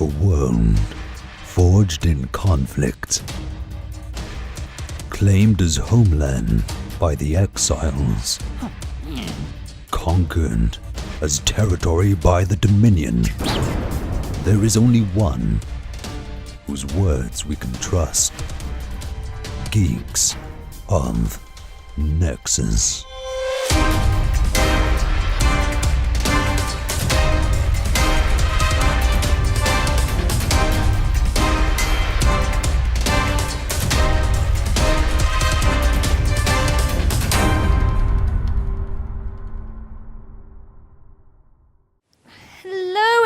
A world forged in conflict, claimed as homeland by the exiles, conquered as territory by the Dominion. There is only one whose words we can trust. Geeks of Nexus.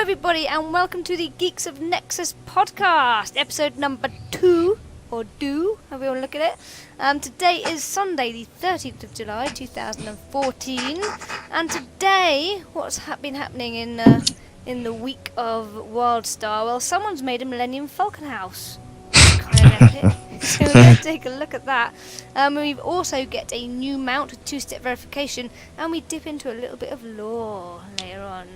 Everybody, and welcome to the Geeks of Nexus Podcast, episode number 2, or do, however you want to look at it. Today is Sunday, the 13th of July, 2014, and today, what's been happening in the week of Wildstar? Well, someone's made a Millennium Falcon house. So we're going to take a look at that. We also get a new mount with 2-step verification, and we dip into a little bit of lore later on.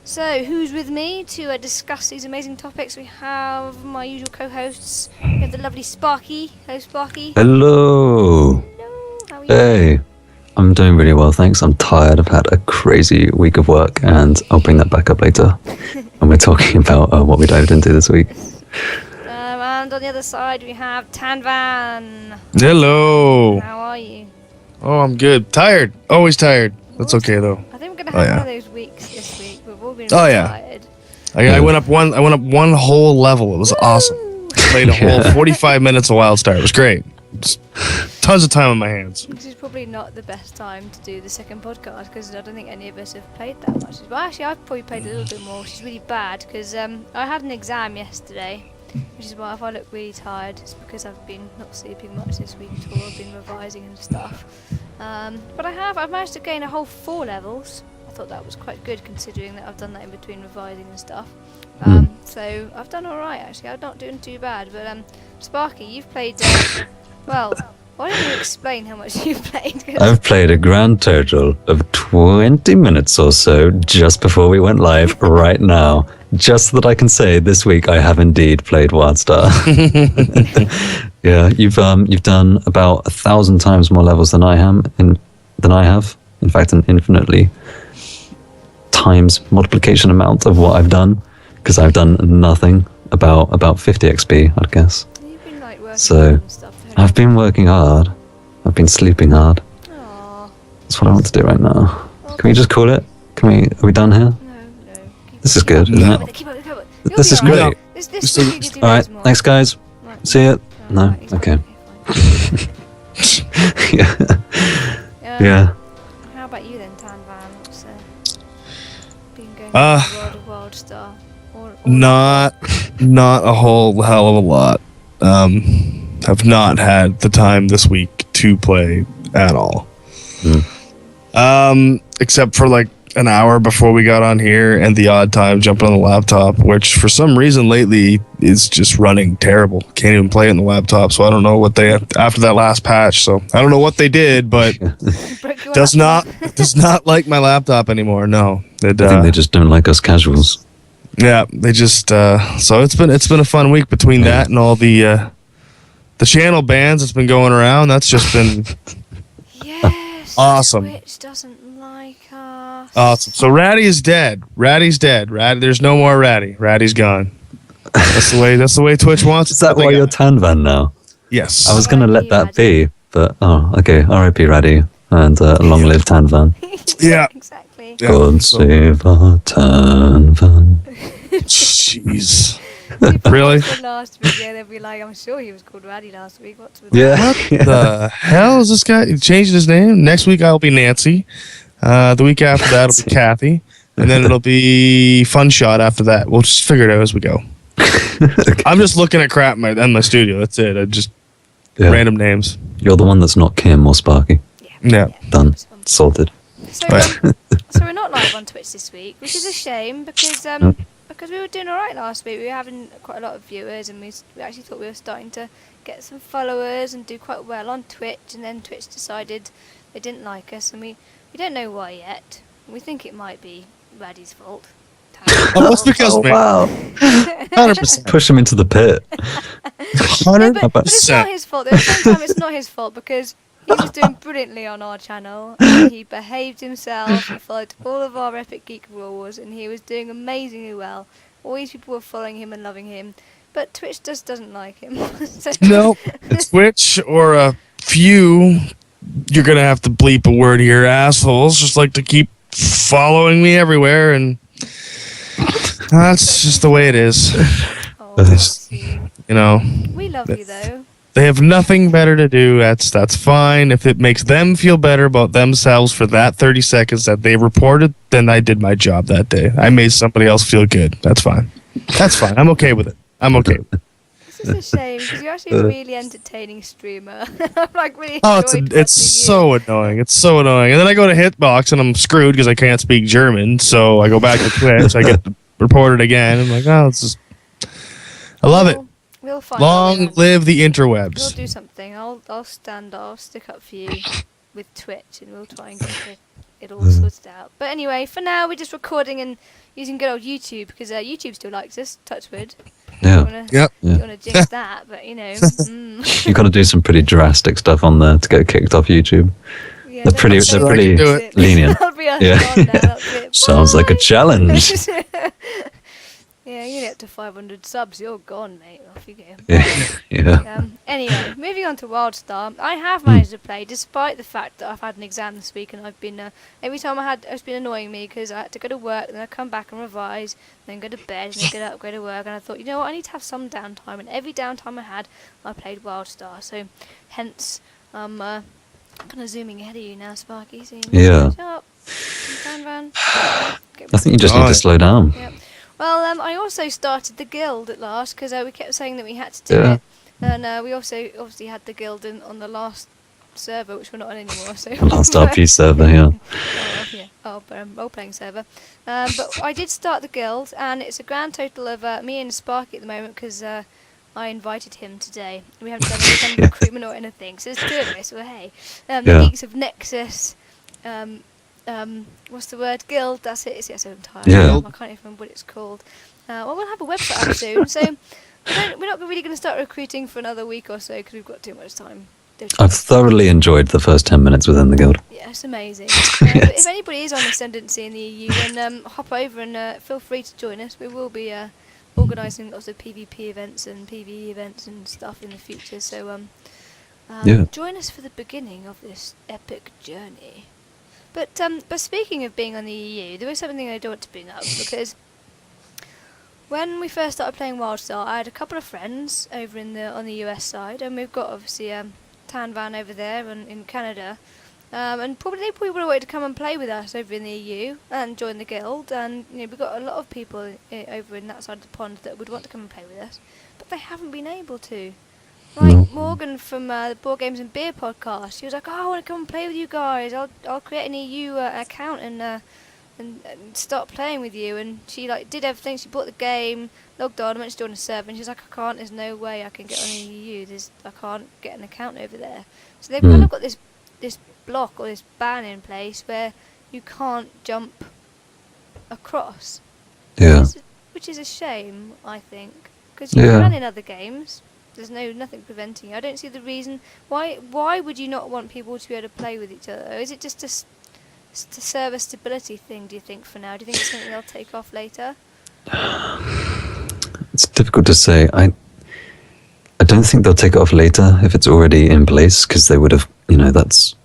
So, who's with me to discuss these amazing topics? We have my usual co-hosts. We have the lovely Sparky. Hello, Sparky. Hello. Hello. How are you? Hey. I'm doing really well, thanks. I'm tired. I've had a crazy week of work, and I'll bring that back up later when we're talking about what we dived into this week. And on the other side, we have Tanvan. Hello. How are you? Oh, I'm good. Tired. Always tired. That's okay though. I think we're gonna have one of those weeks this week. We've all been tired. I went up one whole level. It was awesome. Played a whole 45 minutes of Wildstar. It was great. Just tons of time on my hands. This is probably not the best time to do the second podcast because I don't think any of us have played that much. But actually, I've probably played a little bit more, which is really bad because I had an exam yesterday, which is why if I look really tired, it's because I've been not sleeping much this week at all. I've been revising and stuff. But I've managed to gain a whole 4 levels. I thought that was quite good considering that I've done that in between revising and stuff. So I've done alright actually. I'm not doing too bad. But Sparky, you've played. Well, why don't you explain how much you've played? I've played a grand total of 20 minutes or so just before we went live right now. Just so that I can say this week I have indeed played Wildstar. Yeah, you've done about 1,000 times more levels than I have. In fact, an infinitely times multiplication amount of what I've done, because I've done nothing. About 50 XP, I'd guess. You've been like working So and stuff. I've been working hard. I've been sleeping hard. Aww. That's what I want to do right now. Can we just call it? Are we done here? No. This is good, isn't it? Keep up. This is great. This week you could do Alright, loads more. thanks guys. Right. See ya. No? Right, Okay. fine. Yeah. How about you then, Tanvan? What's been going on in the world of Wildstar? Not a whole hell of a lot. Have not had the time this week to play at all. Except for like an hour before we got on here and the odd time jumping on the laptop, which for some reason lately is just running terrible. Can't even play it on the laptop, so I don't know what they after that last patch. So I don't know what they did, but does not like my laptop anymore. No, I think they just don't like us casuals. Yeah, they just so it's been a fun week between that and all the channel bans that's been going around. That's just been awesome. Twitch doesn't like us. Awesome. So Ratty is dead. Ratty's dead. There's no more Ratty. Ratty's gone. That's the way Twitch wants. Is that why you're Tanvan now? Yes. I was gonna let that be, but okay. R.I.P. Raddy and long live Tanvan. Yeah. Exactly. Yeah. God save our Tanvan. Jeez. People Really? watch the last video, they'll be like, I'm sure he was called Raddy last week. What's with Yeah. that? The hell is this guy? He changed his name. Next week I'll be Nancy. The week after that it'll be Kathy. And then it'll be Fun Shot after that. We'll just figure it out as we go. Okay. I'm just looking at crap in my studio. That's it. I just random names. You're the one that's not Kim or Sparky. Yeah. Done. Sorted. So, Right. so we're not live on Twitch this week, which is a shame because we were doing alright last week. We were having quite a lot of viewers, and we actually thought we were starting to get some followers and do quite well on Twitch. And then Twitch decided they didn't like us, and we don't know why yet. We think it might be Raddy's fault. Oh, that's because of me. Wow. 100%. Push him into the pit. No, but it's not 100%. his fault. At the same time, it's not his fault because he was doing brilliantly on our channel. And he behaved himself. He followed all of our Epic Geek rules, and he was doing amazingly well. All these people were following him and loving him, but Twitch just doesn't like him. So No, Twitch or a few, you're going to have to bleep a word here, assholes, just like to keep following me everywhere, and that's just the way it is. Oh, bless you. You know, We love you though. they have nothing better to do. That's fine. If it makes them feel better about themselves for that 30 seconds that they reported, then I did my job that day. I made somebody else feel good. That's fine. That's fine. I'm okay with it. I'm okay with it. This is a shame because you're actually a really entertaining streamer. I'm like really Oh, enjoyed it's watching so annoying. It's so annoying. And then I go to Hitbox and I'm screwed because I can't speak German. So I go back to Twitch. I get reported again. I'm like, oh, it's just. I love it. We'll find Long out. live the We'll interwebs. do something. I'll stick up for you with Twitch, and we'll try and get it all sorted out. But anyway, for now we're just recording and using good old YouTube because YouTube still likes us. Touch wood. Yeah. Yep. You want to jinx that, but you know. You've got to do some pretty drastic stuff on there to get kicked off YouTube. Yeah, They're pretty do it. lenient. That'll be us Yeah. gone now, that's it. Sounds like a Bye. challenge. Yeah, you get to 500 subs, you're gone, mate. Off you go. Yeah. Anyway, moving on to Wildstar. I have managed to play, despite the fact that I've had an exam this week, and I've been every time it's been annoying me because I had to go to work, then I come back and revise, then go to bed, and then get up, go to work, and I thought, you know what, I need to have some downtime, and every downtime I had, I played Wildstar. So, hence, I'm kind of zooming ahead of you now, Sparky. So Yeah. shut up. Down, Van. I think you just need to slow down. Yep. Well, I also started the guild at last because we kept saying that we had to do Yeah. it, and we also obviously had the guild on the last server, which we're not on anymore. So Last RP server, yeah. Role-playing server. But I did start the guild, and it's a grand total of me and Sparky at the moment because I invited him today. We haven't done any kind of recruitment or anything, so it's two of us. Well, hey, the Yeah. Geeks of Nexus. What's the word? Guild. That's it. It's so tired. Yeah. I can't even remember what it's called. Well, we'll have a website up soon, so we're not really going to start recruiting for another week or so because we've got too much time. I've thoroughly enjoyed the first 10 minutes within the guild. Yeah, it's amazing. Yes. But if anybody is on Ascendancy in the EU, then hop over and feel free to join us. We will be organising lots of PvP events and PvE events and stuff in the future. So join us for the beginning of this epic journey. But speaking of being on the EU, there was something I do want to bring up because when we first started playing Wildstar, I had a couple of friends over on the US side, and we've got obviously Tan Van over there and in Canada, and they probably would have wanted to come and play with us over in the EU and join the guild, and we've got a lot of people over in that side of the pond that would want to come and play with us, but they haven't been able to. Like Morgan from the Board Games and Beer podcast, she was like, "Oh, I want to come and play with you guys. I'll create an EU account and start playing with you." And she did everything. She bought the game, logged on, went to join a server, and she's like, "I can't. There's no way I can get on the EU. I can't get an account over there." So they've kind of got this block or this ban in place where you can't jump across. Yeah. Which is a shame, I think, because you can in other games. There's nothing preventing you. I don't see the reason why would you not want people to be able to play with each other? Is it just to serve a stability thing, do you think, for now? Do you think it's something they'll take off later? It's difficult to say. I don't think they'll take it off later if it's already in place, because they would have, it's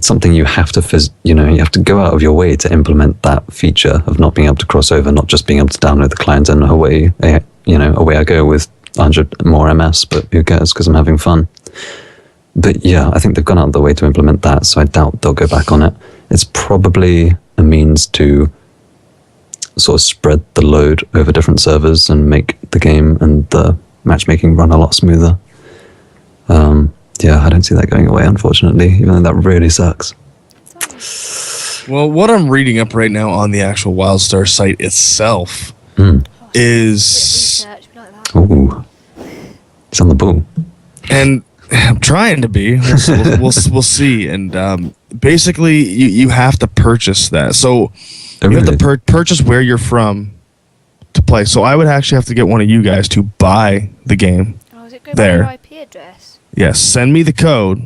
something you have to you have to go out of your way to implement that feature of not being able to cross over, not just being able to download the client and away I go with 100 more MS, but who cares because I'm having fun. But yeah, I think they've gone out of their way to implement that, so I doubt they'll go back on it. It's probably a means to sort of spread the load over different servers and make the game and the matchmaking run a lot smoother. I don't see that going away, unfortunately, even though that really sucks. Well, what I'm reading up right now on the actual Wildstar site itself is... Ooh, it's on the ball. And I'm trying to be. We'll see. And basically, you have to purchase that. So you have to purchase where you're from to play. So I would actually have to get one of you guys to buy the game. Oh, is it going by your IP address? Yes, send me the code,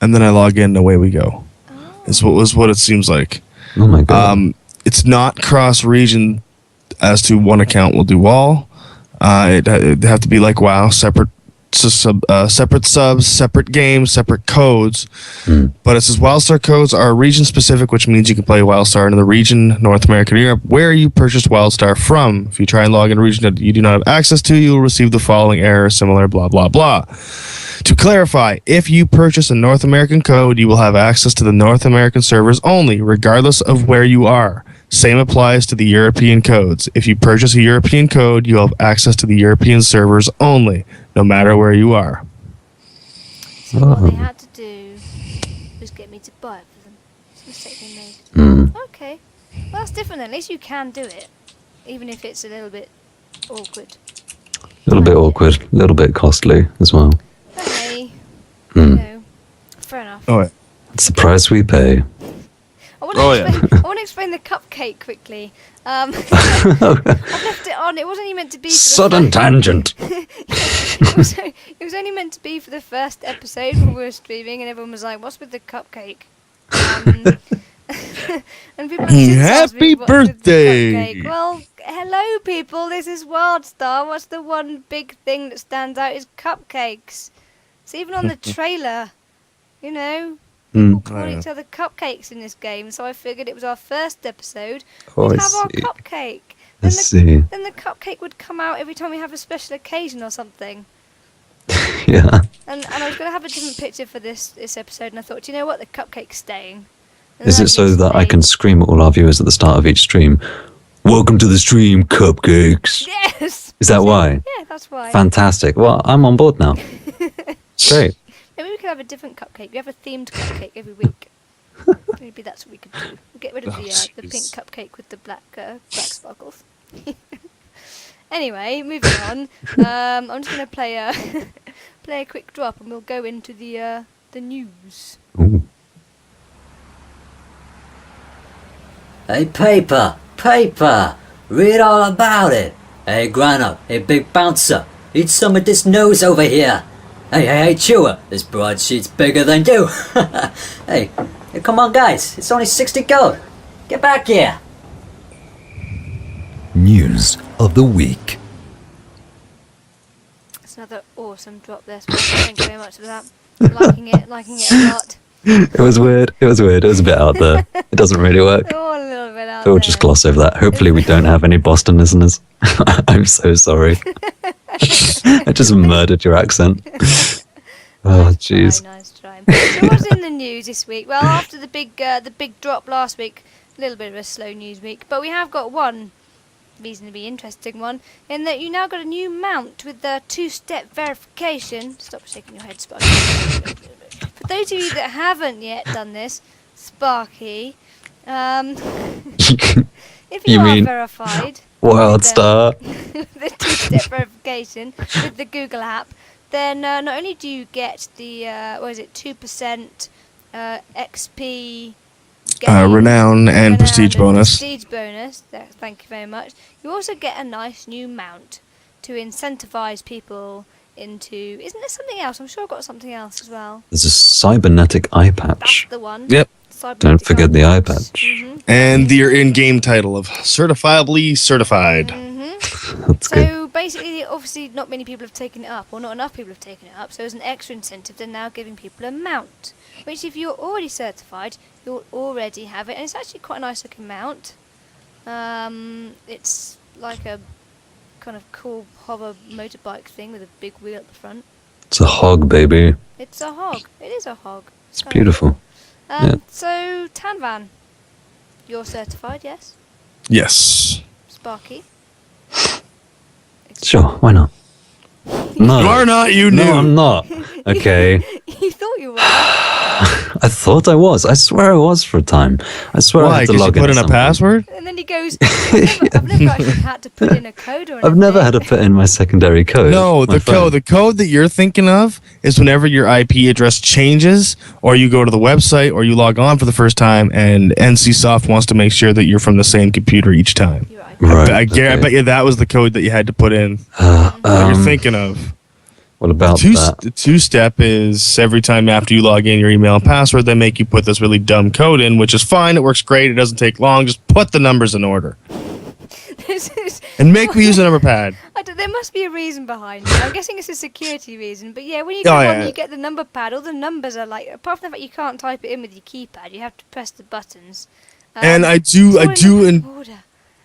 and then I log in, and away we go. Oh. Is what it seems like. Oh my god. It's not cross-region as to one account will do all. It'd have to be like WoW, separate subs, separate games, separate codes. But it says Wildstar codes are region specific, which means you can play Wildstar in the region, North America and Europe, where you purchased Wildstar from. If you try and log in a region that you do not have access to, you will receive the following error, similar, blah, blah, blah. To clarify, if you purchase a North American code, you will have access to the North American servers only, regardless of where you are. Same applies to the European codes. If you purchase a European code, you'll have access to the European servers only, no matter where you are. So what they had to do was get me to buy it for them. It's a mistake they made. Okay. Well, that's different then. At least you can do it, even if it's a little bit awkward. A little bit awkward, a little bit costly as well. Hey. No. Fair enough. Oh, yeah. It's the price we pay. I want to explain the cupcake quickly. I've left it on. It wasn't even meant to be. Sudden tangent. It was only meant to be for the first episode when we were streaming, and everyone was like, "What's with the cupcake?" And people Happy birthday! Well, hello, people. This is Wildstar. What's the one big thing that stands out is cupcakes. So even on the trailer, you know. People call each other cupcakes in this game, so I figured it was our first episode. We'd have our cupcake. Then the cupcake would come out every time we have a special occasion or something. Yeah. And I was going to have a different picture for this episode, and I thought, do you know what? The cupcake's staying. Is it so that I can scream at all our viewers at the start of each stream, "Welcome to the stream, cupcakes"? Yes! Is that why? Yeah, that's why. Fantastic. Well, I'm on board now. Great. Maybe we could have a different cupcake. We have a themed cupcake every week. Maybe that's what we could do. We'll get rid of the pink cupcake with the black sparkles. Anyway, moving on. I'm just going to play a quick drop, and we'll go into the news. Ooh. Hey, paper, read all about it. Hey, Grano, hey, big bouncer, eat some of this nose over here. Hey, chewer, this broadsheet's bigger than you. Hey, come on, guys, it's only 60 gold. Get back here. News of the week. That's another awesome drop there. Thank you very much for that. Liking it a lot. It was weird. It was a bit out there. It doesn't really work. Oh, a little bit out So we'll there. just gloss over that. Hopefully we don't have any Boston listeners. I'm so sorry. I just murdered your accent. Oh, jeez. Nice try. So what's in the news this week? Well, after the big drop last week, a little bit of a slow news week, but we have got one reasonably interesting one, in that you now got a new mount with the two-step verification. Stop shaking your head, Sparky. For those of you that haven't yet done this, Sparky, if you are verified, Wildstar. the two-step verification with the Google app, then not only do you get the 2% XP renown and prestige bonus. Thank you very much. You also get a nice new mount to incentivize people into. Isn't there something else? I'm sure I've got something else as well. There's a cybernetic eye patch. That's the one. Yep. Don't forget the eye patch. And your in-game title of certifiably certified. That's good. So basically, obviously, not many people have taken it up, or not enough people have taken it up. So as an extra incentive, they're now giving people a mount, which if you're already certified, you'll already have it, and it's actually quite a nice looking mount. It's like a kind of cool hover motorbike thing with a big wheel at the front. It's a hog, baby. It's a hog. It is a hog. It's beautiful. Yeah. So Tanvan, you're certified, yes? Yes. Sparky. Sure, why not? No. You are not, you No, knew. I'm not. Okay. You thought you were. I thought I was. I swear I was for a time. I swear I Why? had to Because you log put in a something. password? And then he goes, I've never actually had to put in a code or anything. I've never had to put in my secondary code. No, my phone. the code that you're thinking of is whenever your IP address changes, or you go to the website, or you log on for the first time, and NCSoft wants to make sure that you're from the same computer each time. You're right. Right. I okay. bet you that was the code that you had to put in. What you're thinking of. What about that? The two-step is every time after you log in your email and password, they make you put this really dumb code in, which is fine. It works great. It doesn't take long. Just put the numbers in order. This is, And make me use a number pad. there must be a reason behind it. I'm guessing it's a security reason. But yeah, when you go Oh, on, yeah. you get the number pad. All the numbers are like, apart from the fact you can't type it in with your keypad, you have to press the buttons. And I it's do, all in and order.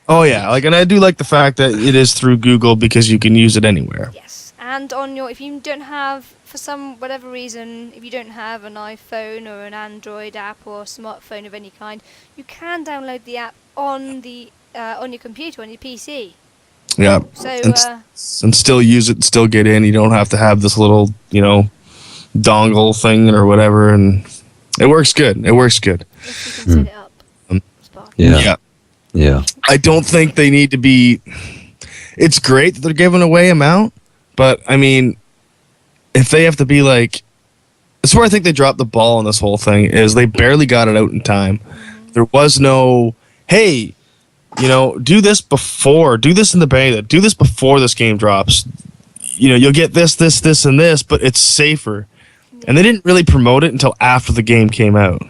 oh yeah, and I do like the fact that it is through Google because you can use it anywhere. Yes, and on your, if you don't have, for some whatever reason, if you don't have an iPhone or an Android app or a smartphone of any kind, you can download the app on the on your computer, on your PC. Yeah. So And still use it, still get in. You don't have to have this little, dongle thing or whatever, and it works good. It works good. if you can set it up. Spark. Yeah. Yeah. I don't think they need to be. It's great that they're giving away amount, but I mean, if they have to be like, that's where I think they dropped the ball on this whole thing. Is they barely got it out in time. There was no, hey, do this in the beta, do this before this game drops. You'll get this, and this, but it's safer. And they didn't really promote it until after the game came out.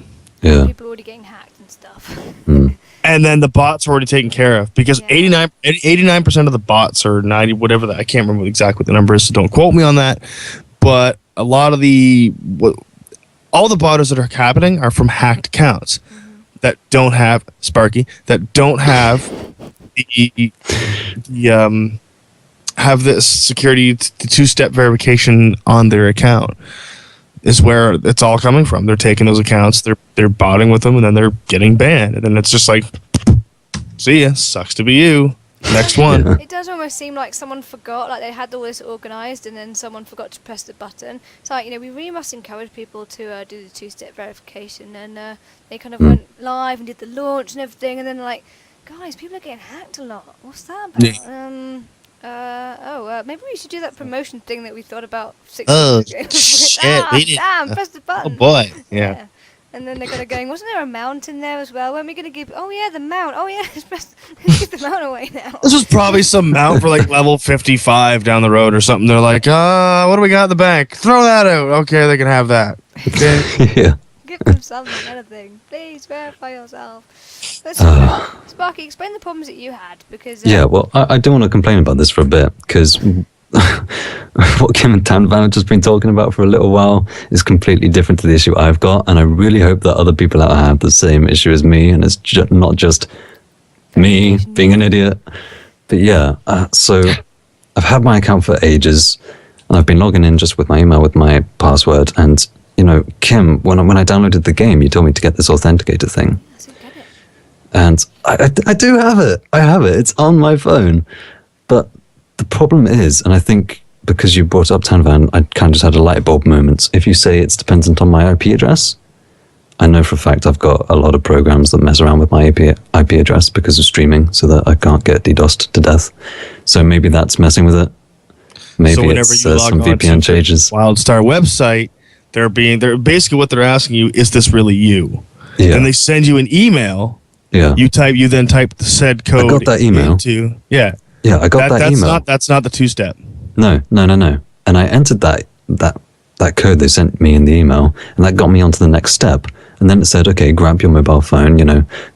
Yeah. People already getting hacked and stuff. Mm. And then the bots were already taken care of because Yeah. 89% of the bots or 90, whatever I can't remember exactly what the number is, so don't quote me on that. But a lot of all the botters that are happening are from hacked accounts that don't have Sparky, that don't have have this security, the two-step verification on their account. Is where it's all coming from. They're taking those accounts, they're botting with them, and then they're getting banned. And then it's just like, see ya, sucks to be you. Next one. Yeah. It does almost seem like someone forgot, like they had all this organised and then someone forgot to press the button. It's like, we really must encourage people to do the two-step verification. And they kind of went live and did the launch and everything, and then like, guys, people are getting hacked a lot. What's that about? Maybe we should do that promotion thing that we thought about 6 months ago. shit, we did. Damn, press the button. Oh boy. Yeah. And then they're kind of going, wasn't there a mount in there as well? When are we going to give... Oh, yeah, the mount. Oh, yeah, let's give the mount away now. This was probably some mount for like level 55 down the road or something. They're like, what do we got in the bank? Throw that out. Okay, they can have that. Okay. Yeah. Give them something, anything. Please verify yourself. Let's Sparky, explain the problems that you had, because... Yeah, well, I do want to complain about this for a bit, because what Kim and Tanvan have just been talking about for a little while is completely different to the issue I've got, and I really hope that other people out there have the same issue as me, and it's not just me being an idiot. But yeah, so I've had my account for ages, and I've been logging in just with my email, with my password, and, Kim, when I downloaded the game, you told me to get this authenticator thing. And I do have it. I have it. It's on my phone. But the problem is, and I think because you brought up Tanvan, I kind of just had a light bulb moment. If you say it's dependent on my IP address, I know for a fact I've got a lot of programs that mess around with my IP address because of streaming so that I can't get DDoSed to death. So maybe that's messing with it. Maybe So whenever it's you log some on VPN to changes. Wildstar website, they're basically what they're asking you, is this really you? Yeah. And they send you an email. Yeah. You then type the said code. I got that email. Yeah. Yeah, I got that email. That's not the two-step. No. And I entered that code they sent me in the email, and that got me onto the next step. And then it said, okay, grab your mobile phone,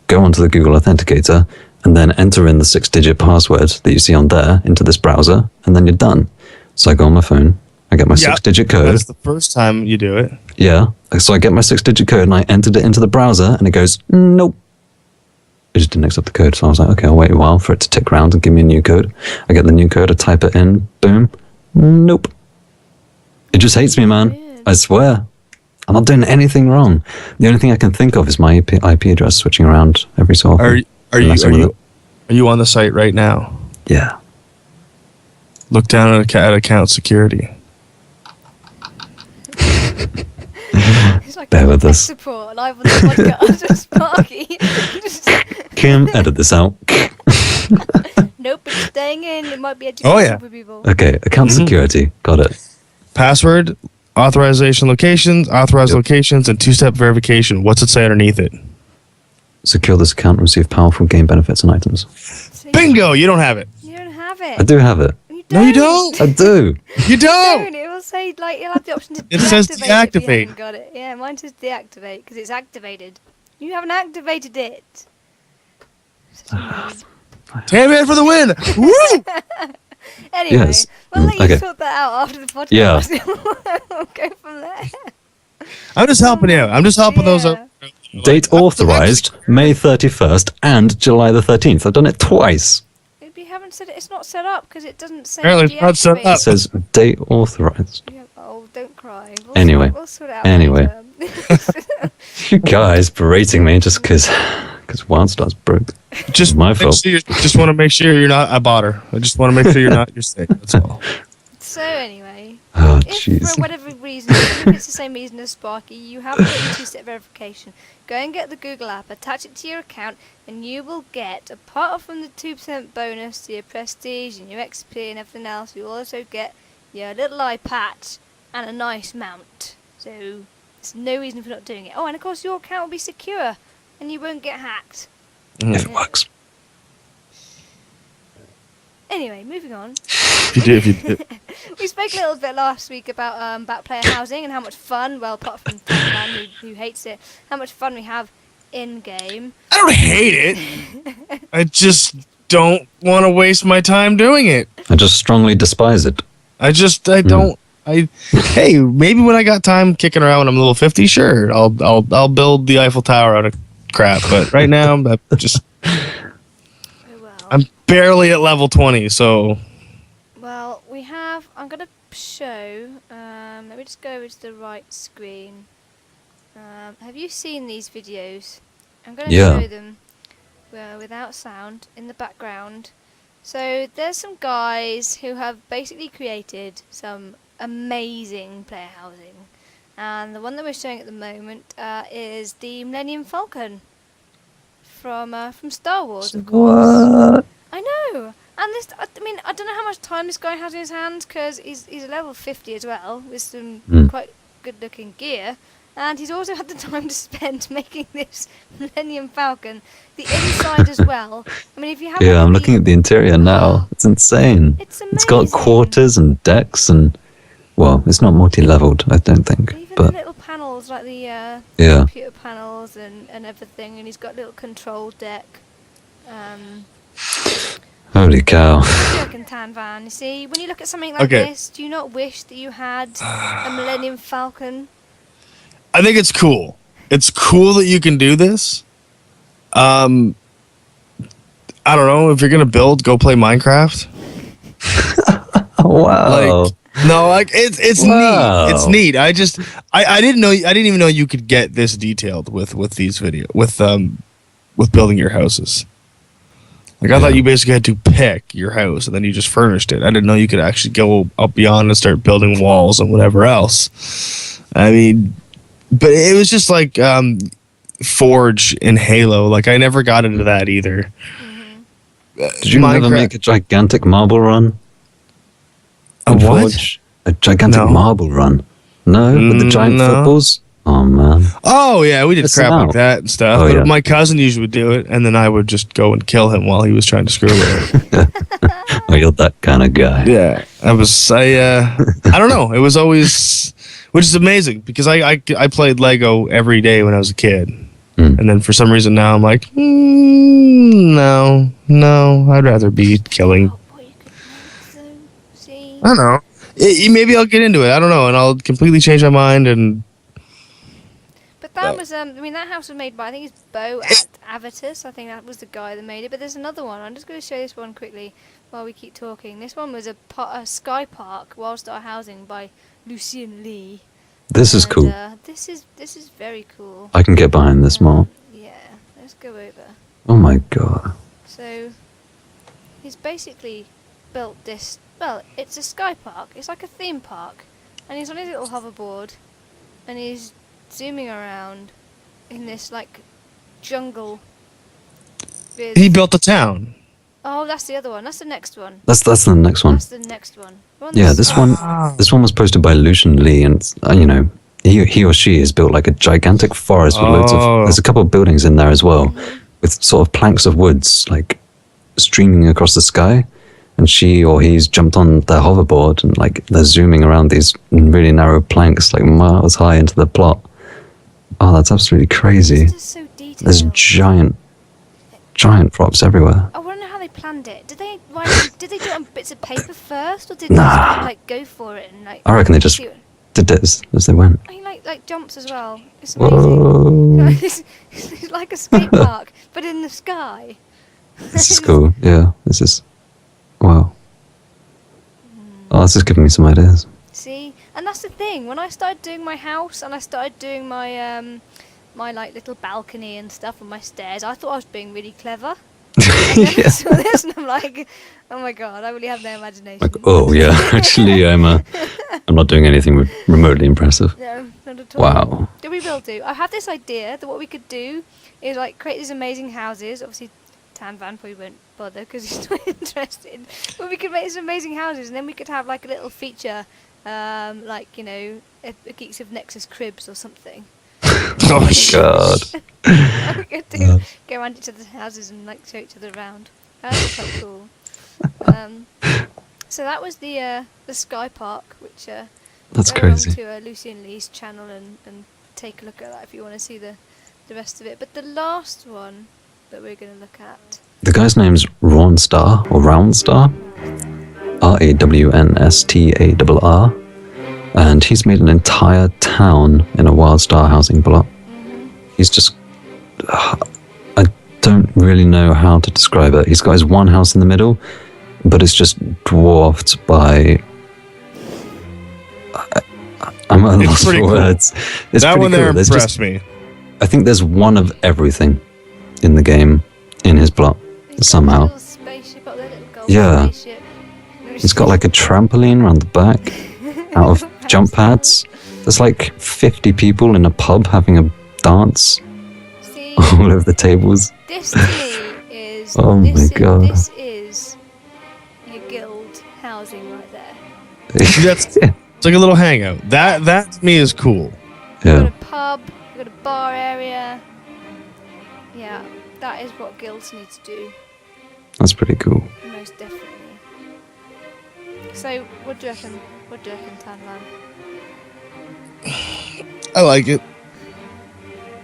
go onto the Google Authenticator, and then enter in the 6-digit password that you see on there into this browser, and then you're done. So I go on my phone, I get my 6-digit code. That's the first time you do it. Yeah. So I get my 6-digit code, and I entered it into the browser, and it goes, nope. It just didn't accept the code. So I was like, okay, I'll wait a while for it to tick around and give me a new code. I get the new code, I type it in, boom. Nope. It just hates me, man. Weird. I swear. I'm not doing anything wrong. The only thing I can think of is my IP address switching around every so often. Are you on the site right now? Yeah. Look down at account security. like Bear a with tech us. support live on the podcast with Sparky. Kim, edit this out. Nope, it's staying in. It might be Oh, educational yeah. for people. Okay, account security. Got it. Password, authorization locations, authorized locations, and two-step verification. What's it say underneath it? Secure this account and receive powerful game benefits and items. So Bingo! You don't have it. You don't have it. I do have it. You No, you don't. I do. You don't. It will say, like, you'll have the option to It says deactivate if you deactivate. haven't got it. Yeah, mine says deactivate because it's activated. You haven't activated it. Damn it for the win! Woo! Anyway, Yes. we'll let you Okay. sort that out after the podcast. Yeah. We'll go from there. I'm just helping you. I'm just helping those. Yeah. Date authorized May 31st and July the 13th. I've done it twice. If you haven't set it, it's not set up because it doesn't say Apparently it's not set deactivate. up. It says date authorized. Yeah, oh, don't cry. Anyway. We'll sort it out Anyway. later. You guys berating me just because Wildstar's broke. Just My make fault. sure just want to make sure you're not. I bought her. I just want to make sure you're not. You're safe. That's all. So anyway, Oh, if jeez. for whatever reason, even if it's the same reason as Sparky, you haven't got your two-step verification, go and get the Google app, attach it to your account, and you will get, apart from the 2% bonus to your prestige and your XP and everything else, you also get your little eye patch and a nice mount. So there's no reason for not doing it. Oh, and of course your account will be secure, and you won't get hacked. If it works. Anyway, moving on. If you do. We spoke a little bit last week about player housing and how much fun, well, apart from the man who hates it, how much fun we have in game. I don't hate it. I just don't want to waste my time doing it. I just strongly despise it. I don't. Hey, maybe when I got time kicking around when I'm level 50, sure, I'll build the Eiffel Tower out of crap. But right now, I'm just Oh, well. I'm barely at level 20. So Well, we have. I'm going to show. Let me just go over to the right screen. Have you seen these videos? I'm going to Yeah. show them without sound in the background. So there's some guys who have basically created some amazing player housing, and the one that we're showing at the moment is the Millennium Falcon from Star Wars, of course. What? I know. And this, I mean, I don't know how much time this guy has in his hands because he's a level 50 as well with some quite good-looking gear, and he's also had the time to spend making this Millennium Falcon, the inside as well. I mean, if you have Yeah, I'm looking at the interior now. It's insane. It's It's got amazing. quarters and decks and, well, it's not multi-leveled, I don't think. Even the But little panels, like the yeah, computer panels and everything, and he's got a little control deck. holy cow. Looking tan van. You see, when you look at something like Okay. this, do you not wish that you had a Millennium Falcon? I think it's cool. It's cool that you can do this. I don't know if you're gonna build, go play Minecraft. Wow. Like, no, like it's Wow. neat. It's neat. I didn't know. I didn't even know you could get this detailed with these with building your houses. Like I thought you basically had to pick your house and then you just furnished it. I didn't know you could actually go up beyond and start building walls and whatever else. I mean, but it was just like Forge in Halo. Like I never got into that either. Did you never Minecraft- make a gigantic marble run? A in what? Forge? A gigantic No. marble run? No? With the giant No. footballs? Oh, man. Oh yeah, we did Listen crap like out. that and stuff. Oh, but yeah. my cousin usually would do it, and then I would just go and kill him while he was trying to screw with it. Oh, you're that kind of guy. Yeah, I don't know. It was always, which is amazing because I played Lego every day when I was a kid, and then for some reason now I'm like, no, I'd rather be killing. Oh, boy, you could make them. See? I don't know. Maybe I'll get into it. I don't know, and I'll completely change my mind. And But that was, I mean, that house was made by, I think it's Bo at Avitus. I think that was the guy that made it. But there's another one. I'm just going to show this one quickly while we keep talking. This one was a Sky Park Wildstar housing by Lucien Lee. This is And, cool. This is very cool. I can get behind this more. Yeah, let's go over. Oh my god. So, he's basically built this. Well, it's a sky park. It's like a theme park, and he's on his little hoverboard, and he's zooming around in this like jungle. He built a town. Oh, that's the other one. That's the next one. That's the next one. That's the next one. We're on the Yeah, this one was posted by Lucian Lee, and he or she has built like a gigantic forest with loads of. There's a couple of buildings in there as well, with sort of planks of woods like streaming across the sky, and she or he's jumped on their hoverboard and like they're zooming around these really narrow planks like miles high into the plot. Oh, that's absolutely crazy. This is so detailed. There's giant props everywhere. I want to know how they planned it. Did they do it on bits of paper first, or did they just kind of, like go for it and like? I reckon they just did it as they went. I mean, like jumps as well. It's amazing. Whoa. It's like a skate park, but in the sky. This is cool. Yeah, this is wow. Oh, this is giving me some ideas. See, and that's the thing. When I started doing my house and I started doing my my like little balcony and stuff on my stairs, I thought I was being really clever. And then I saw this and I'm like, oh my god, I really have no imagination. Like, oh yeah, actually, I'm not doing anything remotely impressive. No, not at all. Wow. Yeah, we will do. I have this idea that what we could do is like create these amazing houses. Obviously, Tan Van probably won't bother because he's not interested. But we could make these amazing houses, and then we could have like a little feature, like a Geeks of Nexus cribs or something. Oh my god. We could do go around each other's houses and like show each other around. That'd be quite cool. So that was the Sky Park, which That's go crazy. along to Lucian Lee's channel and take a look at that if you want to see the rest of it. But the last one that we're going to look at. The guy's name's Rawnstar or Roundstar, RAWNSTARR, and he's made an entire town in a Wildstar housing block. He's just, I don't really know how to describe it. He's got his one house in the middle, but it's just dwarfed by. I'm at a loss for words. It's that one there cool. impressed me. I think there's one of everything in the game in his block somehow. Little spaceship up there, little gold Yeah. spaceship. He's got like a trampoline around the back out of jump pads. There's like 50 people in a pub having a dance See, all over the tables. this to me is. Oh my God. This is your guild housing right there. It's like a little hangout. That to me is cool. You've Yeah, got a pub, you've got a bar area. Yeah, that is what guilds need to do, that's pretty cool. most definitely. So, what do you reckon? What do you reckon, Tan Man? I like it.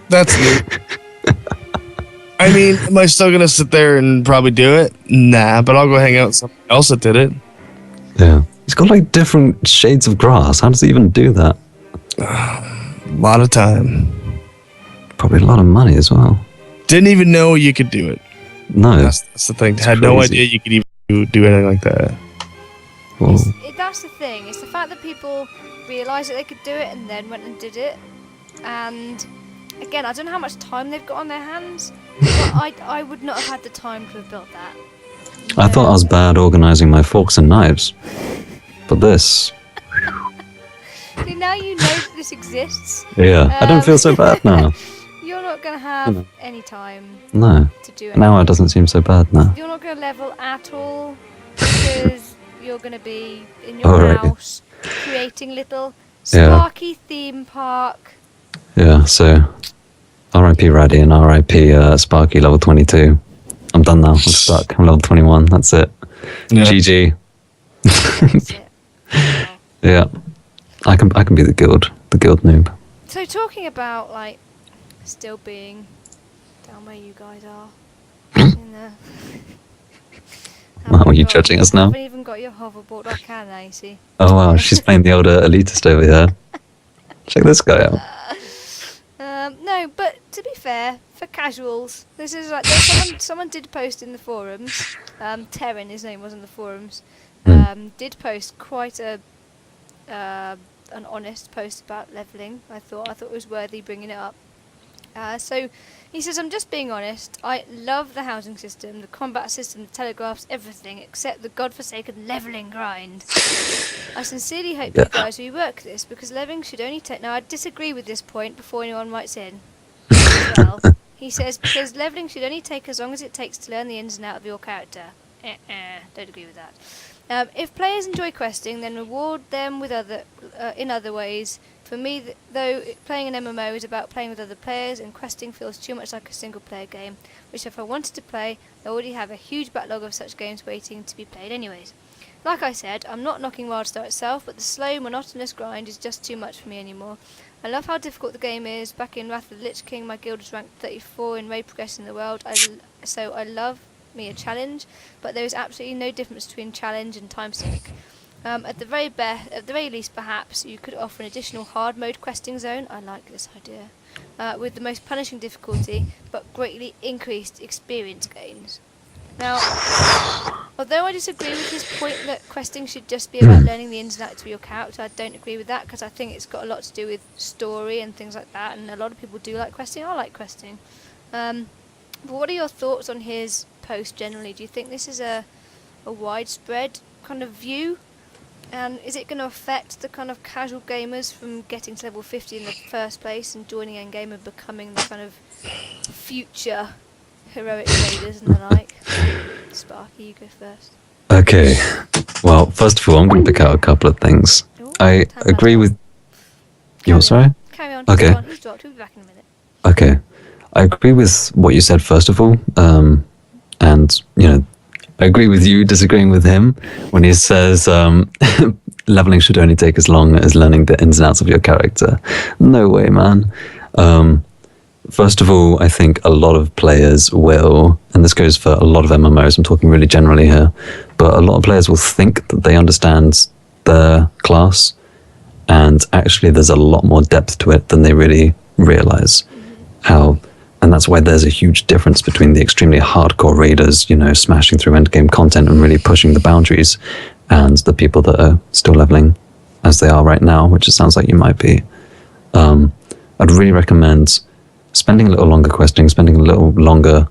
That's neat. I mean, am I still gonna sit there and probably do it? Nah, but I'll go hang out with someone else that did it. Yeah. He's got like different shades of grass. How does he even do that? A lot of time. Probably a lot of money as well. Didn't even know you could do it. No. That's the thing. It's Had no crazy. idea you could even do anything like that. Well, That's the thing. It's the fact that people realised that they could do it and then went and did it. And again, I don't know how much time they've got on their hands, but I would not have had the time to have built that. I thought I was bad organising my forks and knives. But this... See, now you know that this exists. Yeah, I don't feel so bad now. You're not going to have any time No. to do it. Now it doesn't seem so bad now. You're not going to level at all because you're going to be in your Alright. house creating little Yeah. sparky theme park. Yeah, so RIP Raddy and RIP Sparky level 22. I'm done now. I'm stuck. I'm level 21. That's it. Yeah. GG. That's it. Wow. Yeah. I can be the guild noob. So talking about like still being down where you guys are. in the, Wow, are you judging us now? I haven't even got your hoverboard. I can, I see. Oh wow, she's playing the older elitist over here. Check this guy out. No, but to be fair, for casuals, this is like someone did post in the forums. Terran, his name was in the forums. Did post quite an honest post about leveling. I thought it was worthy bringing it up. So he says, I'm just being honest. I love the housing system, the combat system, the telegraphs, everything except the godforsaken levelling grind. I sincerely hope you guys rework this because levelling should only take. Now, I disagree with this point before anyone writes in. As well. He says, because levelling should only take as long as it takes to learn the ins and outs of your character. Don't agree with that. If players enjoy questing, then reward them with in other ways. For me, though, playing an MMO is about playing with other players, and questing feels too much like a single-player game, which if I wanted to play, I already have a huge backlog of such games waiting to be played anyways. Like I said, I'm not knocking Wildstar itself, but the slow, monotonous grind is just too much for me anymore. I love how difficult the game is. Back in Wrath of the Lich King, my guild was ranked 34 in raid progression in the world, so I love me a challenge, but there is absolutely no difference between challenge and time sink. At the very least, perhaps you could offer an additional hard mode questing zone. I like this idea. With the most punishing difficulty, but greatly increased experience gains. Now, although I disagree with his point that questing should just be about learning the ins and outs of your character, I don't agree with that because I think it's got a lot to do with story and things like that, and a lot of people do like questing. I like questing. But what are your thoughts on his post generally? Do you think this is a widespread kind of view? And is it going to affect the kind of casual gamers from getting to level 50 in the first place and joining Endgame and becoming the kind of future heroic raiders and the like? Sparky, you go first. Okay. Well, first of all, I'm going to pick out a couple of things. Ooh, I agree with... You're sorry? Carry on. Okay. He's dropped. We'll be back in a minute. Okay. I agree with what you said, first of all. And, you know, I agree with you disagreeing with him when he says leveling should only take as long as learning the ins and outs of your character. No way, man. First of all, I think a lot of players will, and this goes for a lot of MMOs, I'm talking really generally here, but a lot of players will think that they understand their class, and actually there's a lot more depth to it than they really realize. And that's why there's a huge difference between the extremely hardcore raiders, you know, smashing through endgame content and really pushing the boundaries, and the people that are still leveling as they are right now, which it sounds like you might be. I'd really recommend spending a little longer questing, spending a little longer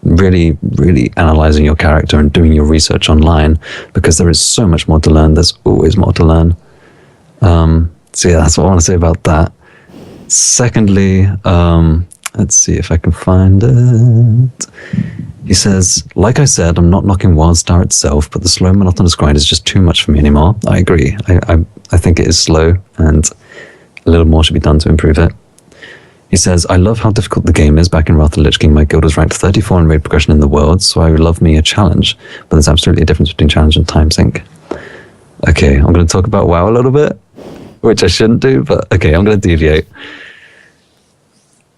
really, really analyzing your character and doing your research online, because there is so much more to learn. There's always more to learn. So yeah, that's what I want to say about that. Secondly, let's see if I can find it. He says, like I said, I'm not knocking Wildstar itself, but the slow, monotonous grind is just too much for me anymore. I agree. I think it is slow, and a little more should be done to improve it. He says, I love how difficult the game is. Back in Wrath of the Lich King, my guild was ranked 34 in raid progression in the world, so I love me a challenge. But there's absolutely a difference between challenge and time sink. Okay, I'm going to talk about WoW a little bit, which I shouldn't do, but okay, I'm going to deviate.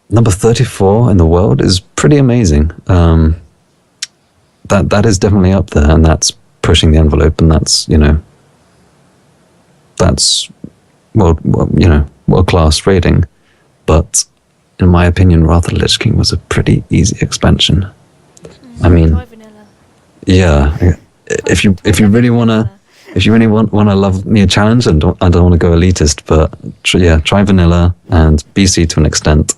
Number 34 in the world is pretty amazing. That is definitely up there, and that's pushing the envelope, and that's, you know, that's world-class raiding. But in my opinion, Wrath of the Lich King was a pretty easy expansion. I mean, yeah, if you really want to love me a challenge, and I don't want to go elitist, but try vanilla and BC to an extent.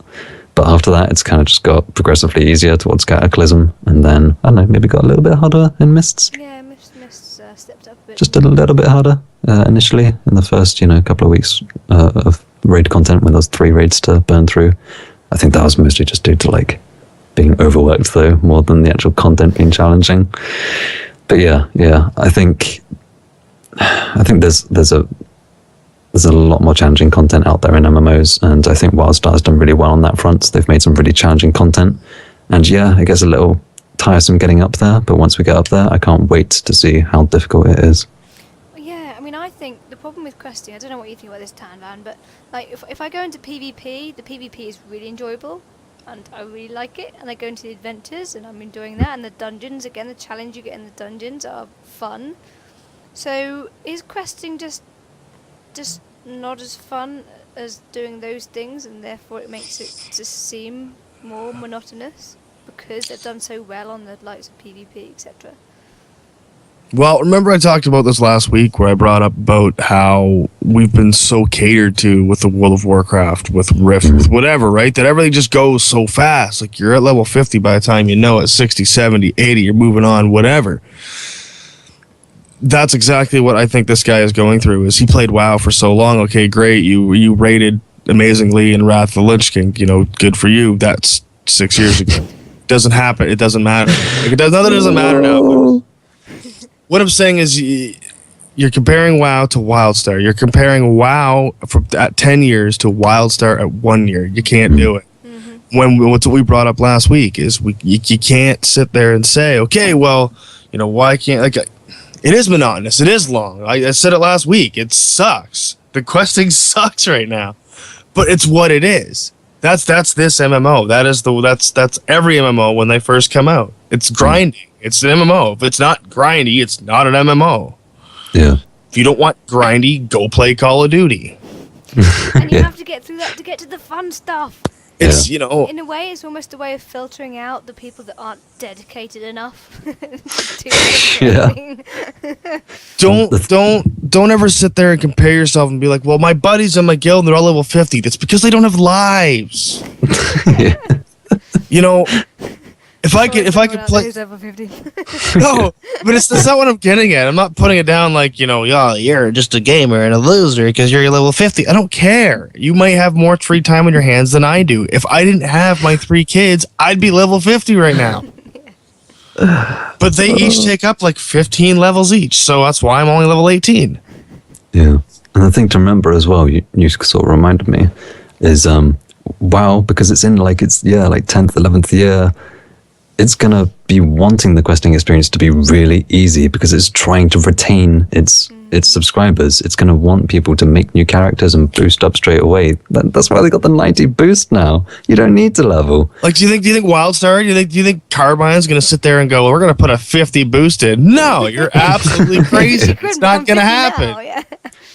But after that, it's kind of just got progressively easier towards Cataclysm, and then, I don't know, maybe got a little bit harder in Mists. Yeah, Mists stepped up a bit. Just a little bit harder initially in the first, couple of weeks of raid content, when there was 3 raids to burn through. I think that was mostly just due to, like, being overworked, though, more than the actual content being challenging. But yeah, I think there's a lot more challenging content out there in MMOs, and I think Wildstar's done really well on that front. They've made some really challenging content, and yeah, it gets a little tiresome getting up there, but once we get up there, I can't wait to see how difficult it is. Yeah, I mean, I think the problem with questing, I don't know what you think about this, Tanvan, but like if I go into PvP, the PvP is really enjoyable, and I really like it, and I go into the adventures, and I'm enjoying that, and the dungeons, again, the challenge you get in the dungeons are fun. So is questing just not as fun as doing those things, and therefore it makes it just seem more monotonous because they've done so well on the likes of PvP, etc.? Well, remember I talked about this last week where I brought up about how we've been so catered to with the World of Warcraft, with Rift, with whatever, right? That everything just goes so fast. Like you're at level 50 by the time you know it, 60, 70, 80, you're moving on, whatever. That's exactly what I think this guy is going through. Is he played WoW for so long? Okay, great. You rated amazingly in Wrath of the Lich King. Good for you. That's 6 years ago. Doesn't happen. It doesn't matter. Like, nothing doesn't matter now. What I'm saying is you're comparing WoW to Wildstar. You're comparing WoW at 10 years to Wildstar at 1 year. You can't do it. What's what we brought up last week is you can't sit there and say, okay, well, why can't, like, it is monotonous. It is long. I said it last week. It sucks. The questing sucks right now, but it's what it is. That's this MMO. That's every MMO when they first come out. It's grinding. It's an MMO. If it's not grindy, it's not an MMO. Yeah. If you don't want grindy, go play Call of Duty. And you have to get through that to get to the fun stuff. It's, In a way, it's almost a way of filtering out the people that aren't dedicated enough to gaming. Don't ever sit there and compare yourself and be like, well, my buddies in my guild and they're all level 50. That's because they don't have lives. If I could play, no, but it's not what I'm getting at. I'm not putting it down like, you're just a gamer and a loser because you're level 50. I don't care. You might have more free time on your hands than I do. If I didn't have my 3 kids, I'd be level 50 right now. But they each take up like 15 levels each, so that's why I'm only level 18. Yeah, and the thing to remember as well, you sort of reminded me, is WoW, because it's in like 10th, 11th year, it's going to be wanting the questing experience to be really easy because it's trying to retain its subscribers. It's going to want people to make new characters and boost up straight away. That's why they got the 90 boost now. You don't need to level. Like, do you think Wildstar, do you think Carbine's going to sit there and go, well, we're going to put a 50 boost in? No, you're absolutely crazy. It's not going to happen. Now,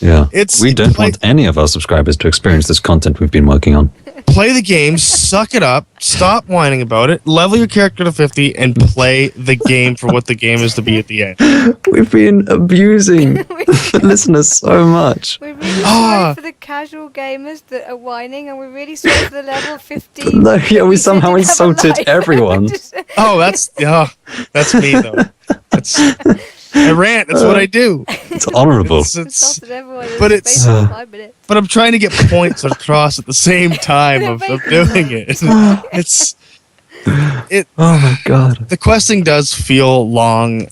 yeah. We don't want any of our subscribers to experience this content we've been working on. Play the game, suck it up, stop whining about it, level your character to 50, and play the game for what the game is to be at the end. We've been abusing the listeners so much. We're really sorry for the casual gamers that are whining, and we're really sorry for the level 50. No, yeah, we somehow insulted everyone. That's me, though. I rant. That's what I do. It's honorable. But I'm trying to get points across at the same time of doing it. Oh my god. The questing does feel long.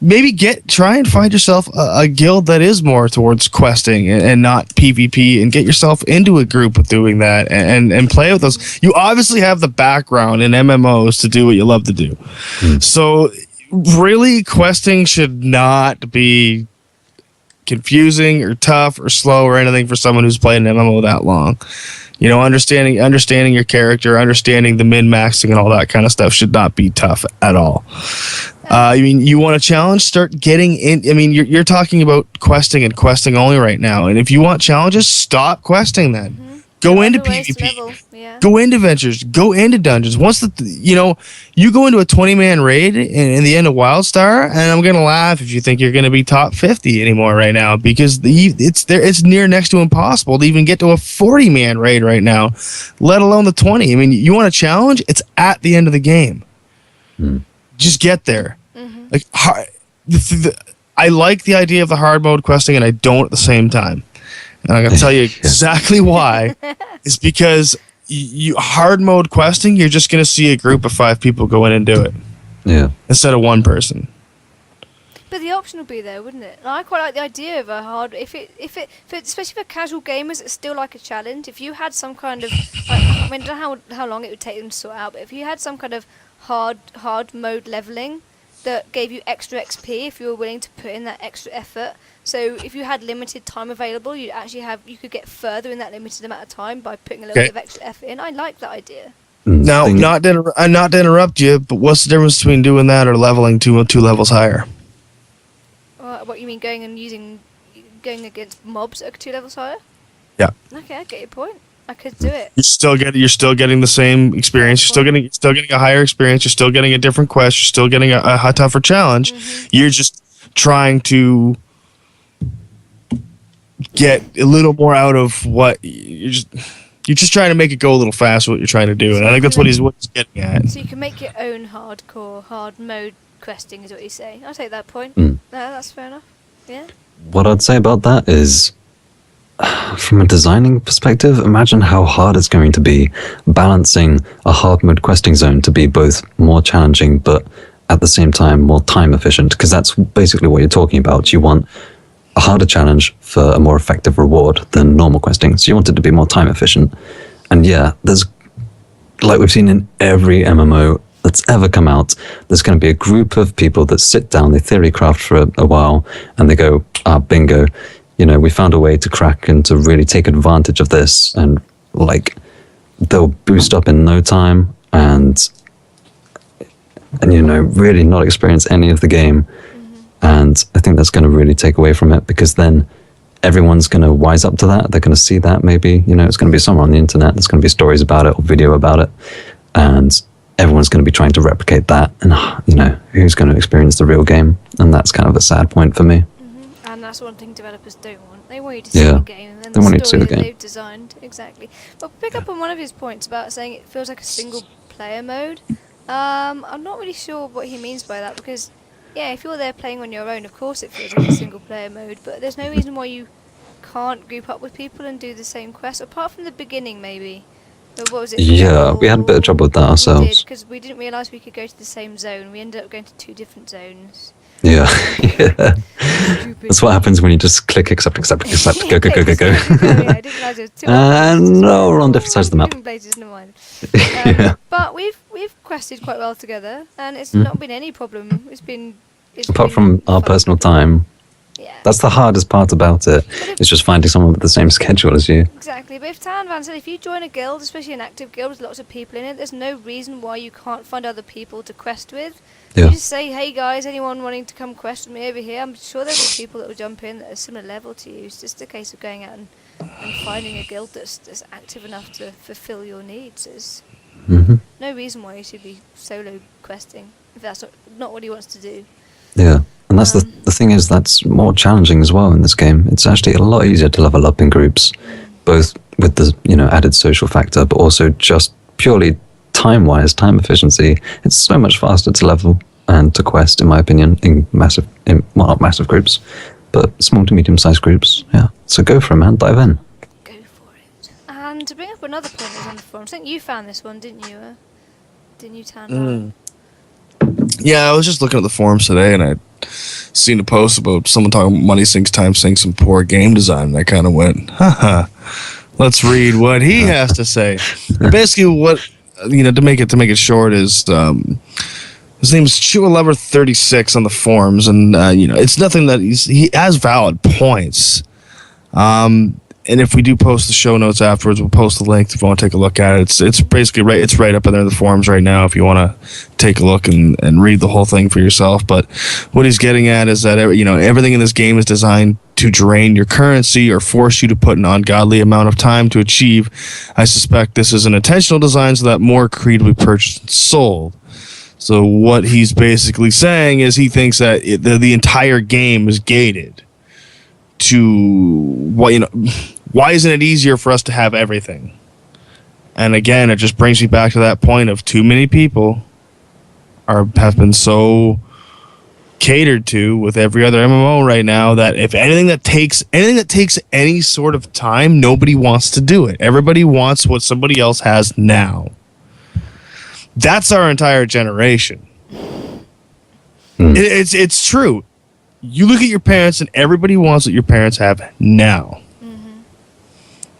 Maybe try and find yourself a guild that is more towards questing and not PvP, and get yourself into a group with doing that and play with those. You obviously have the background in MMOs to do what you love to do. So really, questing should not be confusing or tough or slow or anything for someone who's played an MMO that long. Understanding your character, understanding the min-maxing and all that kind of stuff should not be tough at all. You want a challenge? Start getting in. You're talking about questing and questing only right now. And if you want challenges, stop questing then. Go into PvP. Go into ventures. Go into dungeons. Once you go into a 20-man raid in the end of Wildstar, and I'm gonna laugh if you think you're gonna be top 50 anymore right now, because it's near next to impossible to even get to a 40-man raid right now, let alone the 20. You want a challenge? It's at the end of the game. Just get there. Like I like the idea of the hard mode questing, and I don't at the same time. And I'm going to tell you exactly why. It's because you hard mode questing, you're just going to see a group of 5 people go in and do it. Yeah. Instead of one person. But the option would be there, wouldn't it? And I quite like the idea of a hard... especially for casual gamers, it's still like a challenge. If you had some kind of... I don't know how long it would take them to sort out, but if you had some kind of hard mode leveling that gave you extra XP if you were willing to put in that extra effort. So if you had limited time available, you could get further in that limited amount of time by putting a little bit of extra effort in. I like that idea. Now, not to interrupt you, but what's the difference between doing that or leveling two levels higher? What you mean, going against mobs that are 2 levels higher? Yeah. Okay, I get your point. I could do it. You're still getting the same experience. You're still getting a higher experience. You're still getting a different quest. You're still getting a tougher challenge. Mm-hmm. You're just trying to get a little more out of what you're just trying to make it go a little faster. What you're trying to do, and I think that's what he's getting at. So you can make your own hard mode questing, is what you say. I'll take that point. Mm. That's fair enough. Yeah. What I'd say about that is, from a designing perspective, imagine how hard it's going to be balancing a hard mode questing zone to be both more challenging but at the same time more time efficient, because that's basically what you're talking about. You want a harder challenge for a more effective reward than normal questing, so you want it to be more time efficient. And yeah, there's, like we've seen in every MMO that's ever come out, there's going to be a group of people that sit down, they theory craft for a while, and they go, bingo, we found a way to crack and to really take advantage of this, and like they'll boost up in no time and really not experience any of the game. And I think that's going to really take away from it, because then everyone's going to wise up to that. They're going to see that maybe, it's going to be somewhere on the internet. There's going to be stories about it or video about it. And everyone's going to be trying to replicate that. And, who's going to experience the real game? And that's kind of a sad point for me. Mm-hmm. And that's one thing developers don't want. They want you to see the game and then the story that they've designed. Exactly. But pick up on one of his points about saying it feels like a single player mode. I'm not really sure what he means by that, because yeah, if you're there playing on your own, of course it feels like a single player mode, but there's no reason why you can't group up with people and do the same quest, apart from the beginning maybe. But what was it? Yeah, we had a bit of trouble with that ourselves. Because we didn't realise we could go to the same zone. We ended up going to 2 different zones. Yeah. That's what happens when you just click accept, go. Yeah, I didn't realise it was 2 no, we're on different sides of the map. Places, never mind. Yeah. But we've quested quite well together, and it's not been any problem. Apart from our personal time. Yeah. That's the hardest part about it. It's just finding someone with the same schedule as you. Exactly. But if Tan Van said, if you join a guild, especially an active guild with lots of people in it, there's no reason why you can't find other people to quest with. Yeah. You just say, hey guys, anyone wanting to come quest with me over here? I'm sure there'll be people that will jump in that are similar level to you. It's just a case of going out and finding a guild that's active enough to fulfill your needs. There's no reason why you should be solo questing if that's not what he wants to do. Yeah. And that's the thing is, that's more challenging as well in this game. It's actually a lot easier to level up in groups, both with the added social factor, but also just purely time efficiency. It's so much faster to level and to quest, in my opinion, not massive groups, but small to medium sized groups. Yeah. So go for it, man. Dive in. Go for it. And to bring up another point that was on the forum, I think you found this one, didn't you? Didn't you, Tan? Yeah, I was just looking at the forums today, and I'd seen a post about someone talking about Money Sinks Time Sinks some poor game design, and I kind of went, let's read what he has to say. Basically, what to make it short is his name is Chewa36 on the forums, and it's nothing that he has valid points. And if we do post the show notes afterwards, we'll post the link if you want to take a look at it. It's basically right up in there in the forums right now if you want to take a look and read the whole thing for yourself. But what he's getting at is that everything in this game is designed to drain your currency or force you to put an ungodly amount of time to achieve. I suspect this is an intentional design so that more creatively purchased and sold. So what he's basically saying is he thinks that the entire game is gated to why isn't it easier for us to have everything? And again, it just brings me back to that point of too many people have been so catered to with every other MMO right now that if anything that takes any sort of time, nobody wants to do it. Everybody wants what somebody else has now. That's our entire generation. It's true. You look at your parents, and everybody wants what your parents have now.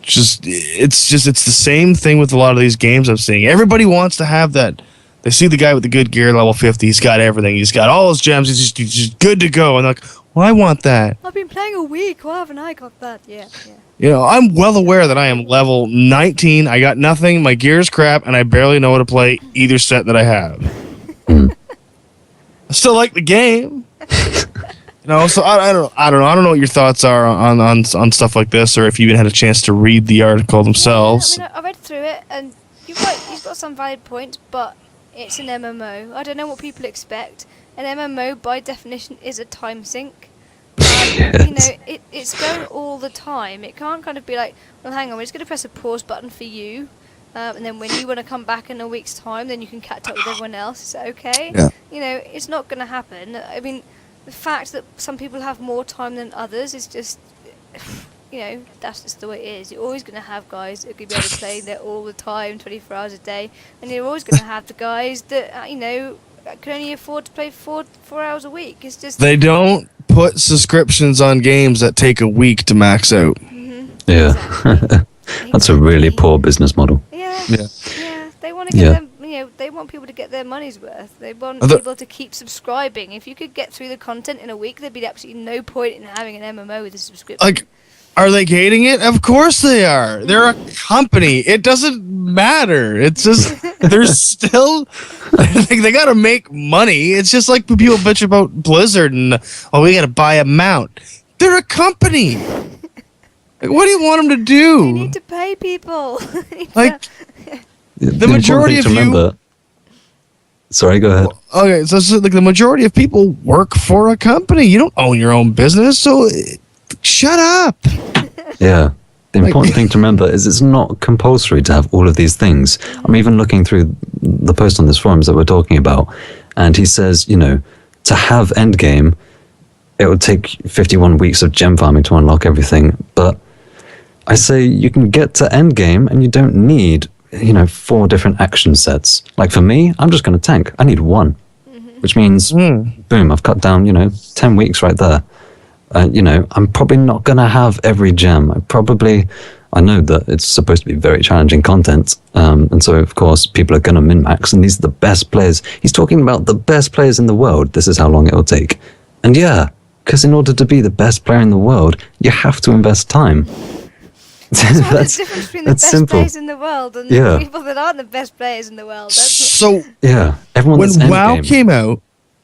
It's the same thing with a lot of these games I'm seeing. Everybody wants to have that. They see the guy with the good gear, level 50. He's got everything. He's got all his gems. He's just good to go. And they're like, well, I want that. I've been playing a week. Why haven't I got that? Yeah. I'm well aware that I am level 19. I got nothing. My gear's crap, and I barely know how to play either set that I have. I still like the game. No, so I don't know what your thoughts are on stuff like this, or if you even had a chance to read the article themselves. Yeah, I read through it, and you've got some valid points, but it's an MMO. I don't know what people expect. An MMO, by definition, is a time sink. Yes. It's going all the time. It can't kind of be like, well, hang on, we're just going to press a pause button for you, and then when you want to come back in a week's time, then you can catch up with everyone else. Is that okay? Yeah. It's not going to happen. I mean, the fact that some people have more time than others is just, that's just the way it is. You're always going to have guys that are going to be able to play there all the time, 24 hours a day, and you're always going to have the guys that, can only afford to play 4 hours a week. It's just... They don't put subscriptions on games that take a week to max out. Mm-hmm. Yeah. Exactly. That's a really poor business model. Yeah. Yeah. Yeah. They want to get them. They want people to get their money's worth. They want people to keep subscribing. If you could get through the content in a week, there'd be absolutely no point in having an MMO with a subscription. Like, are they hating it? Of course they are. They're a company. It doesn't matter. It's just they're still they got to make money. It's just like when people bitch about Blizzard and we got to buy a mount. They're a company. Like, what do you want them to do? You need to pay people. Like the majority of you. Sorry, go ahead. Okay, so like the majority of people work for a company. You don't own your own business, so shut up. Yeah. The important thing to remember is it's not compulsory to have all of these things. I'm even looking through the post on this forums that we're talking about, and he says, to have endgame, it would take 51 weeks of gem farming to unlock everything. But I say you can get to endgame and you don't need 4 different action sets. Like for me, I'm just going to tank. I need 1, which means, boom, I've cut down, 10 weeks right there. I'm probably not going to have every gem. I know that it's supposed to be very challenging content. And so, of course, people are going to min-max, and these are the best players. He's talking about the best players in the world. This is how long it will take. And yeah, because in order to be the best player in the world, you have to invest time. That's the difference between the best simple. players in the world and the people that aren't the best players in the world. So everyone when that's WoW endgame. came out,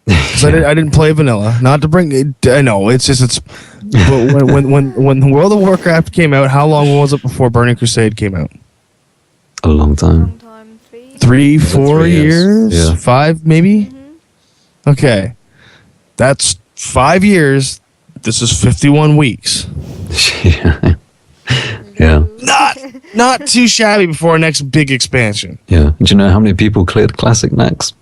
because I didn't play vanilla. Not to bring it. I know it's just. But when World of Warcraft came out, how long was it before Burning Crusade came out? A long time. Long time, 3, 4 3 years, years. Yeah. 5 maybe. Okay, that's 5 years. This is 51 weeks. Yeah. Yeah. Not too shabby before our next big expansion. Yeah. Do you know how many people cleared Classic next?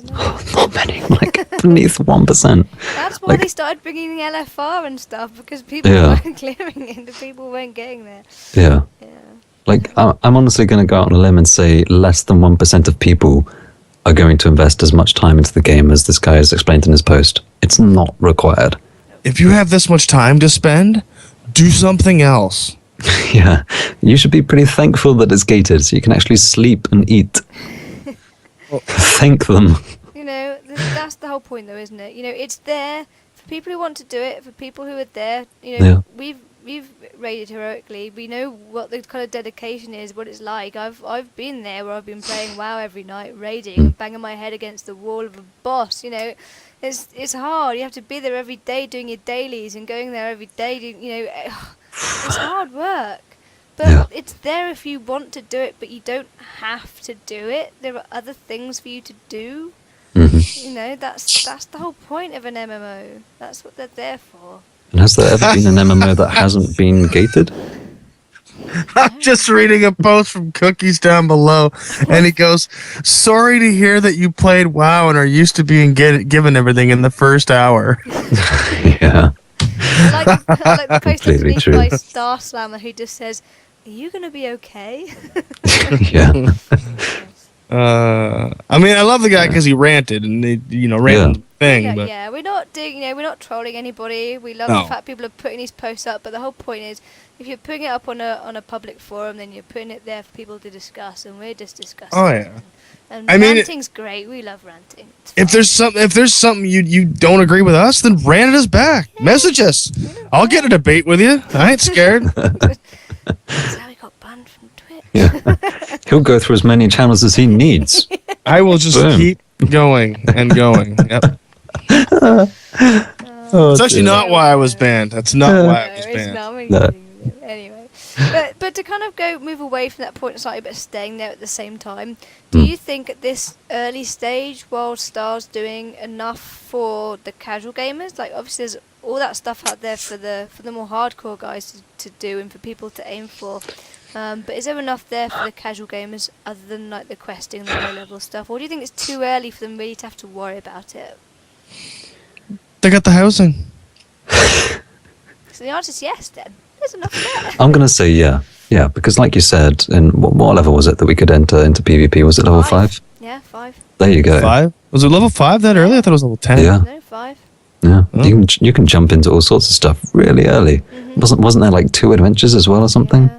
Not many. Like beneath 1%. That's why they started bringing the LFR and stuff, because people weren't clearing it, the people weren't getting there. Yeah. Yeah. Like, I'm honestly going to go out on a limb and say less than 1% of people are going to invest as much time into the game as this guy has explained in his post. It's not required. If you have this much time to spend, do something else. Yeah. You should be pretty thankful that it's gated so you can actually sleep and eat. Thank them. That's the whole point, though, isn't it? It's there for people who want to do it, for people who are there. We've raided heroically. We know what the kind of dedication is, what it's like. I've been there where I've been playing WoW every night, raiding and banging my head against the wall of a boss. It's hard. You have to be there every day doing your dailies and going there every day. It's hard work. But it's there if you want to do it, but you don't have to do it. There are other things for you to do. Mm-hmm. That's the whole point of an MMO. That's what they're there for. And has there ever been an MMO that hasn't been gated? I'm just reading a post from Cookies down below, and he goes, "Sorry to hear that you played WoW and are used to being given everything in the first hour." Yeah. I like the post Completely underneath true. by Star Slammer who just says, "Are you going to be okay?" Yeah. I mean, I love the guy because he ranted and ranted thing. But We're not doing, we're not trolling anybody. We love the fact people are putting these posts up, but the whole point is, if you're putting it up on a public forum, then you're putting it there for people to discuss, and we're just discussing. Oh yeah. And I mean, ranting's great. We love ranting. If there's something you don't agree with us, then rant at us back. Message us. I'll get a debate with you. I ain't scared. That's how we got banned from Twitch. Yeah. He'll go through as many channels as he needs. I will just Boom. keep going and going. Yep. It's actually not why I was banned. That's not why I was it's banned. not. No. Anyway, but to kind of move away from that point slightly, but staying there at the same time, do you think at this early stage, Wildstar's doing enough for the casual gamers? Like, obviously, there's all that stuff out there for the more hardcore guys to do and for people to aim for. But is there enough there for the casual gamers other than like the questing and the low level stuff, or do you think it's too early for them really to have to worry about it? They got the housing. So the answer is yes. Then there's enough there. I'm going to say yeah, because like you said, in what level was it that we could enter into PvP? Was it level 5? Yeah, 5. There you go. 5? Was it level 5 that early? I thought it was level 10. Yeah. No, 5. Yeah, Oh. you can jump into all sorts of stuff really early. Wasn't there like 2 adventures as well or something?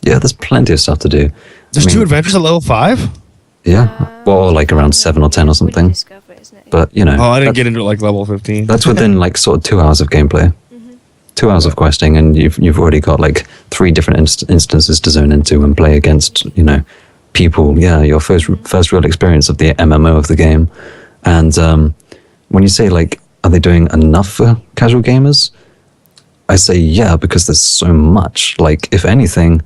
Yeah, there's plenty of stuff to do. There's 2 adventures at level 5? Yeah, or like around 7 or 10 or something. Discover it, isn't it? But you know, Oh, I didn't get into it like level 15. that's within like sort of 2 hours of gameplay. 2 hours of questing, and you've already got like 3 different instances to zone into and play against, you know, people. Yeah, your first real experience of the MMO of the game. And when you say like, are they doing enough for casual gamers? I say yeah, because there's so much. Like, if anything,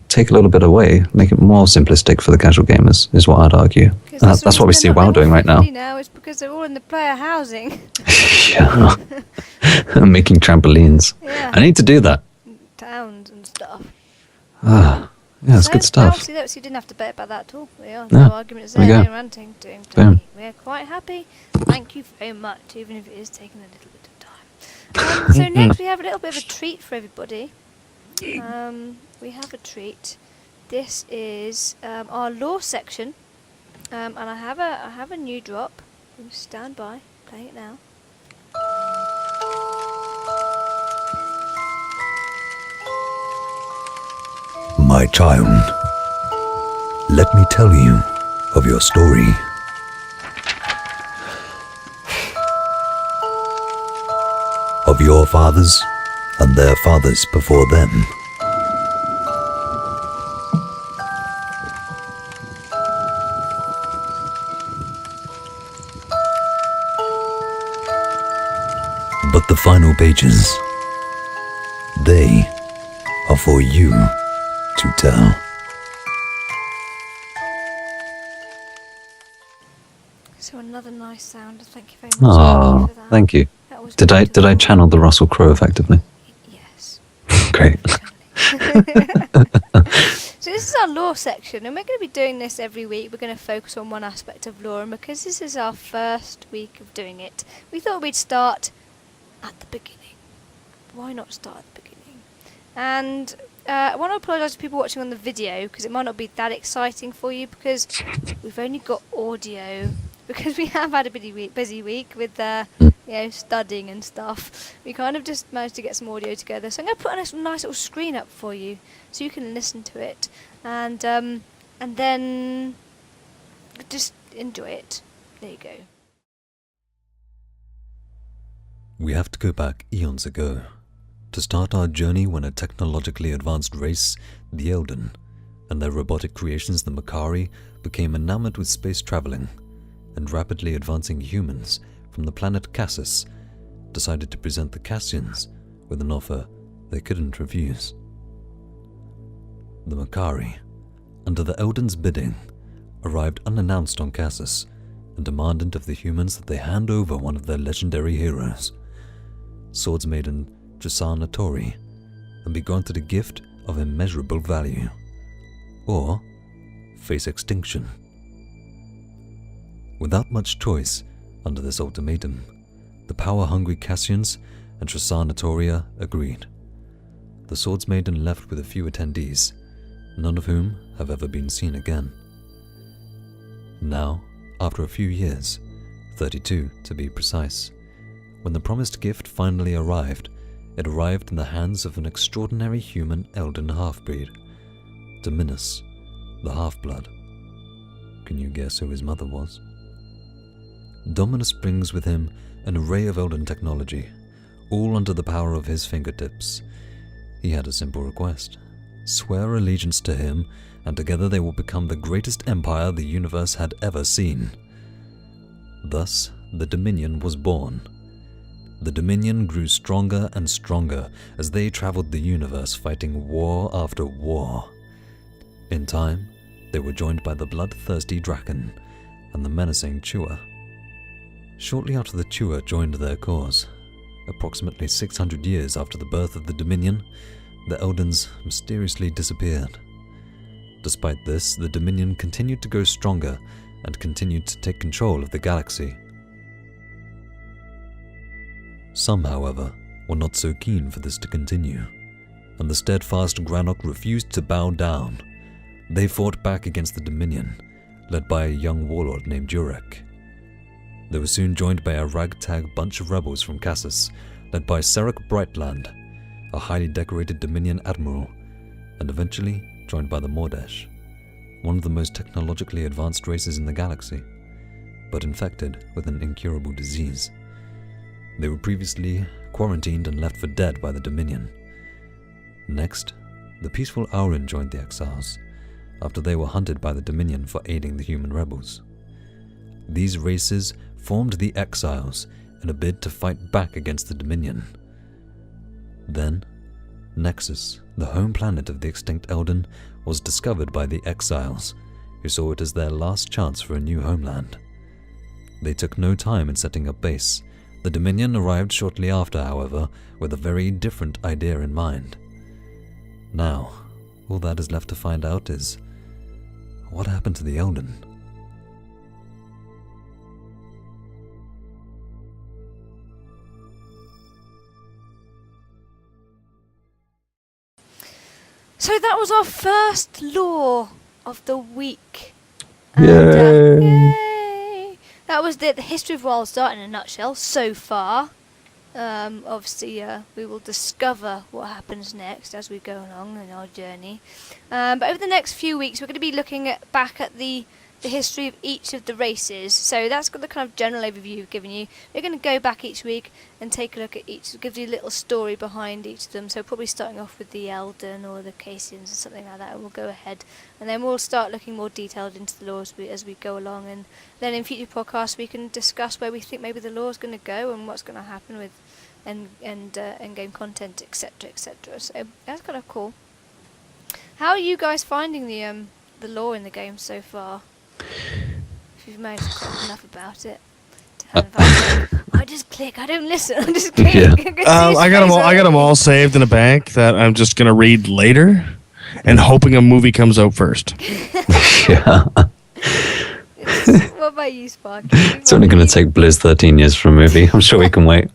take a little bit away, make it more simplistic for the casual gamers, is what I'd argue. And that's what we see WoW doing right now. Now it's because they're all in the player housing. Yeah. Making trampolines. Yeah. I need to do that. Towns and stuff. Yeah, it's good stuff. See, you didn't have to bet about that at all. Yeah, Yeah, no arguments there there. we No go. ranting. Doing Boom. We're quite happy. Thank you very much, even if it is taking a little bit of time. So next we have a little bit of a treat for everybody. We have a treat. This is our lore section, and I have a new drop. Stand by, playing it now. My child, let me tell you of your story. Of your fathers and their fathers before them. But the final pages, they are for you to tell. So another nice sound. Thank you very much. Oh, for that. thank you. That was Did I beautiful. channel the Russell Crowe effectively? Yes. Great. So this is our lore section, and we're going to be doing this every week. We're going to focus on one aspect of lore, and because this is our first week of doing it, we thought we'd start at the beginning. Why not start at the beginning? And I want to apologise to people watching on the video, because it might not be that exciting for you, because we've only got audio, because we have had a busy week with studying and stuff. We kind of just managed to get some audio together. So I'm going to put a nice little screen up for you so you can listen to it and then just enjoy it. There you go. We have to go back eons ago to start our journey when a technologically advanced race, the Elden, and their robotic creations, the Makari, became enamored with space traveling, and rapidly advancing humans from the planet Cassus decided to present the Cassians with an offer they couldn't refuse. The Makari, under the Elden's bidding, arrived unannounced on Cassus and demanded of the humans that they hand over one of their legendary heroes, Swords Maiden Tristana Tori, and be granted a gift of immeasurable value, or face extinction. Without much choice under this ultimatum, the power-hungry Cassians and Tristana Toria agreed. The Swords Maiden left with a few attendees, none of whom have ever been seen again. Now, after a few years, 32 to be precise, when the promised gift finally arrived, it arrived in the hands of an extraordinary human Elden half-breed, Dominus, the half-blood. Can you guess who his mother was? Dominus brings with him an array of Elden technology, all under the power of his fingertips. He had a simple request: swear allegiance to him, and together they will become the greatest empire the universe had ever seen. Thus, the Dominion was born, The Dominion grew stronger and stronger as they traveled the universe fighting war after war. In time, they were joined by the bloodthirsty Draken and the menacing Chewer. Shortly after the Chewer joined their cause, approximately 600 years after the birth of the Dominion, the Eldens mysteriously disappeared. Despite this, the Dominion continued to grow stronger and continued to take control of the galaxy. Some, however, were not so keen for this to continue, and the steadfast Granok refused to bow down. They fought back against the Dominion, led by a young warlord named Jurek. They were soon joined by a ragtag bunch of rebels from Cassis, led by Serek Brightland, a highly decorated Dominion admiral, and eventually joined by the Mordesh, one of the most technologically advanced races in the galaxy, but infected with an incurable disease. They were previously quarantined and left for dead by the Dominion. Next, the peaceful Aurin joined the Exiles, after they were hunted by the Dominion for aiding the human rebels. These races formed the Exiles in a bid to fight back against the Dominion. Then, Nexus, the home planet of the extinct Elden, was discovered by the Exiles, who saw it as their last chance for a new homeland. They took no time in setting up base. The Dominion arrived shortly after, however, with a very different idea in mind. Now, all that is left to find out is, what happened to the Elden? So that was our first lore of the week. Yay! Yay! That was the history of Wildstar in a nutshell so far. Obviously, we will discover what happens next as we go along in our journey. But over the next few weeks, we're going to be looking back at the history of each of the races. So that's got the kind of general overview we've given you. We're going to go back each week and take a look at each. It gives you a little story behind each of them. So probably starting off with the Elden or the Casians or something like that. And we'll go ahead. And then we'll start looking more detailed into the lore as we go along. And then in future podcasts, we can discuss where we think maybe the lore is going to go and what's going to happen with end-game content, etc., etc. So that's kind of cool. How are you guys finding the lore in the game so far? If you've managed to talk enough about it. I just click. I don't listen. I just click. Yeah. I got them all saved in a bank that I'm just gonna read later, and hoping a movie comes out first. Yeah. What about you, Sparky? It's only going to take Blizz 13 years for a movie. I'm sure we can wait.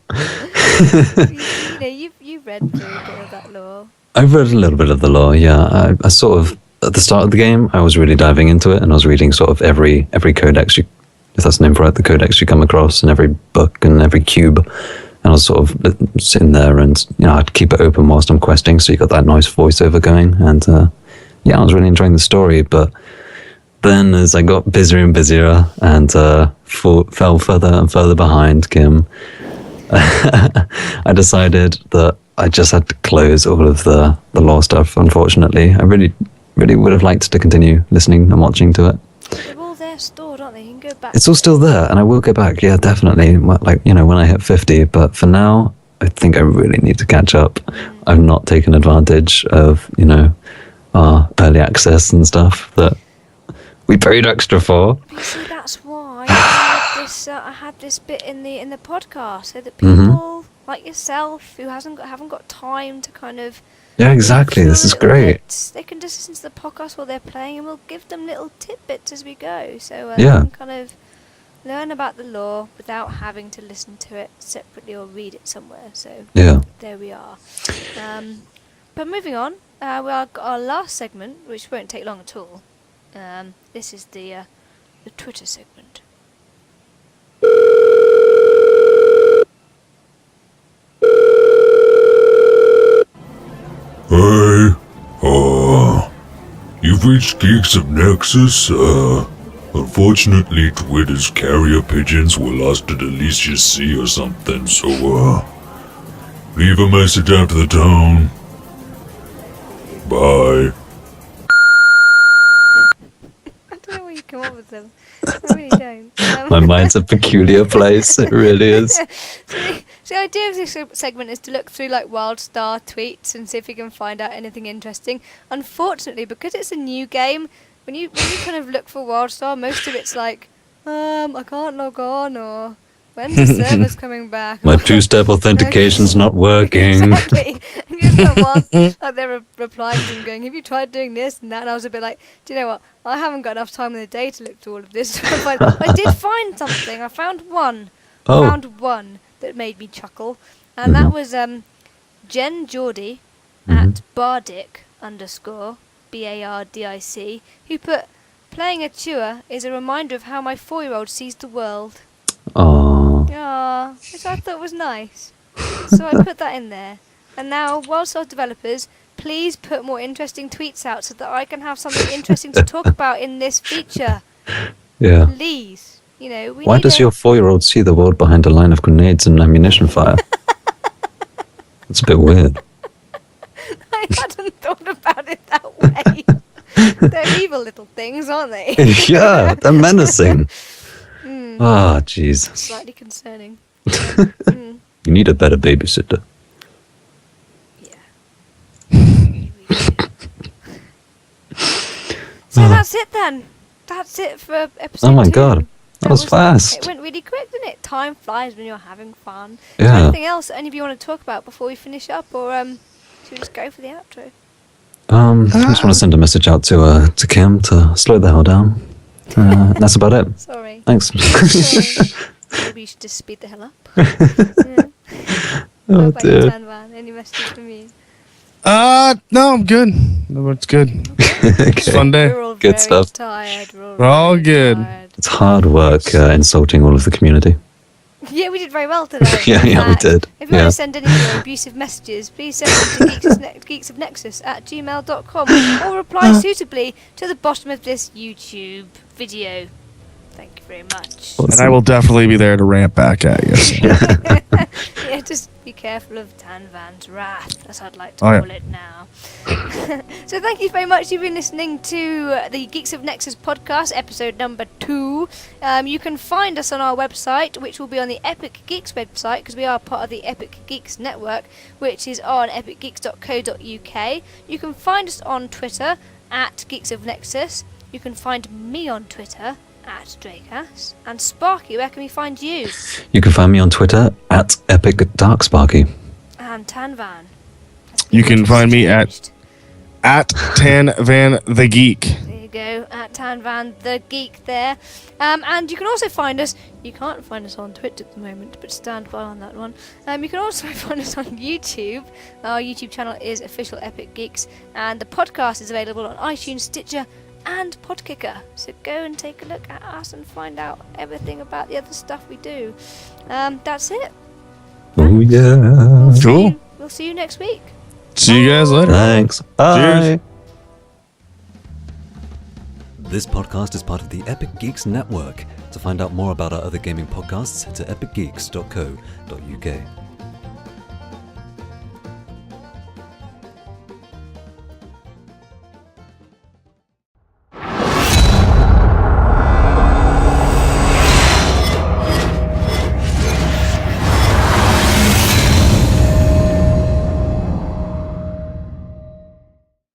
You've read through a bit of that lore. I've read a little bit of the lore, yeah. I sort of, at the start of the game, I was really diving into it, and I was reading sort of every codex, if that's the name for it, the codex you come across, and every book and every cube. And I was sort of sitting there, and I'd keep it open whilst I'm questing, so you got that nice voiceover going. And I was really enjoying the story, but then as I got busier and busier and fell further and further behind Kim, I decided that I just had to close all of the lore stuff, unfortunately. I really would have liked to continue listening and watching to it. They're all there stored, aren't they? You can go back. It's all still there, and I will go back, yeah, definitely, like, when I hit 50, but for now, I think I really need to catch up. I've not taken advantage of, our early access and stuff that we paid extra for. You see, that's why I had this bit in the podcast, so that people like yourself who haven't got time to kind of exactly. This is great. They can just listen to the podcast while they're playing, and we'll give them little tidbits as we go. So yeah, they can kind of learn about the lore without having to listen to it separately or read it somewhere. So yeah, there we are. But moving on, we've got our last segment, which won't take long at all. This is the Twitter segment. Hey, you've reached Geeks of Nexus. Unfortunately, Twitter's carrier pigeons were lost at Alicia Sea or something, so, leave a message after the tone. Bye. I don't know where you come up with them. I really don't. My mind's a peculiar place. It really is. So the idea of this segment is to look through like Wildstar tweets and see if we can find out anything interesting. Unfortunately, because it's a new game, when you kind of look for Wildstar, most of it's like, I can't log on, or when's the server's coming back? My two-step authentication's not working. Exactly. And you just got one, like they're replying to them going, have you tried doing this and that? And I was a bit like, do you know what? I haven't got enough time in the day to look through all of this. I did find something. I found one. Oh. I found one that made me chuckle. And that was Jen Geordie at Bardic _, BARDIC, who put, playing a tour is a reminder of how my 4-year-old sees the world. Oh. Aww, which I thought was nice. So I put that in there. And now, Wildstar developers, please put more interesting tweets out so that I can have something interesting to talk about in this feature. Yeah. Please. You know, we Why need does a- your 4-year-old see the world behind a line of grenades and ammunition fire? It's a bit weird. I hadn't thought about it that way. They're evil little things, aren't they? Yeah, they're menacing. Ah, jeez. Slightly concerning. You need a better babysitter. So that's it then. That's it for episode 2. Oh my god, that was fast. It went really quick, didn't it? Time flies when you're having fun. Is Yeah. there anything else that any of you want to talk about before we finish up, or should we just go for the outro? I just want to send a message out to Kim to slow the hell down. That's about it. Sorry. Thanks. Sorry. Maybe you should just speed the hell up. Yeah. Oh What about you, dear. Tanvan? Any messages from you? No, I'm good. No, it's good. It's a fun day. We're all Good very stuff. tired. We're all very good. tired. It's hard work insulting all of the community. Yeah, we did very well today. Yeah, In yeah, we fact, did. If you Yeah. want to send any of your abusive messages, please send them to geeksofnexus@gmail.com or reply suitably to the bottom of this YouTube video. Thank you very much. And I will definitely be there to rant back at you. So. Yeah, just be careful of Tanvan's wrath, as I'd like to Oh, yeah. call it now. So thank you very much. You've been listening to the Geeks of Nexus podcast, episode number 2. You can find us on our website, which will be on the Epic Geeks website, because we are part of the Epic Geeks network, which is on epicgeeks.co.uk. You can find us on Twitter, at Geeks of Nexus. You can find me on Twitter, at Drakas. And Sparky, where can we find you? You can find me on Twitter at @EpicDarkSparky. And Tanvan. You can find me at @TanVan the Geek. There you go, at Tanvan the Geek there. And you can also find us, you can't find us on Twitch at the moment, but stand by on that one. You can also find us on YouTube. Our YouTube channel is Official Epic Geeks, and the podcast is available on iTunes, Stitcher, and Podkicker. So go and take a look at us and find out everything about the other stuff we do. That's it. Oh yeah. Cool. We'll see you next week. See you guys later. Thanks. Bye. Cheers. This podcast is part of the Epic Geeks Network. To find out more about our other gaming podcasts, head to epicgeeks.co.uk.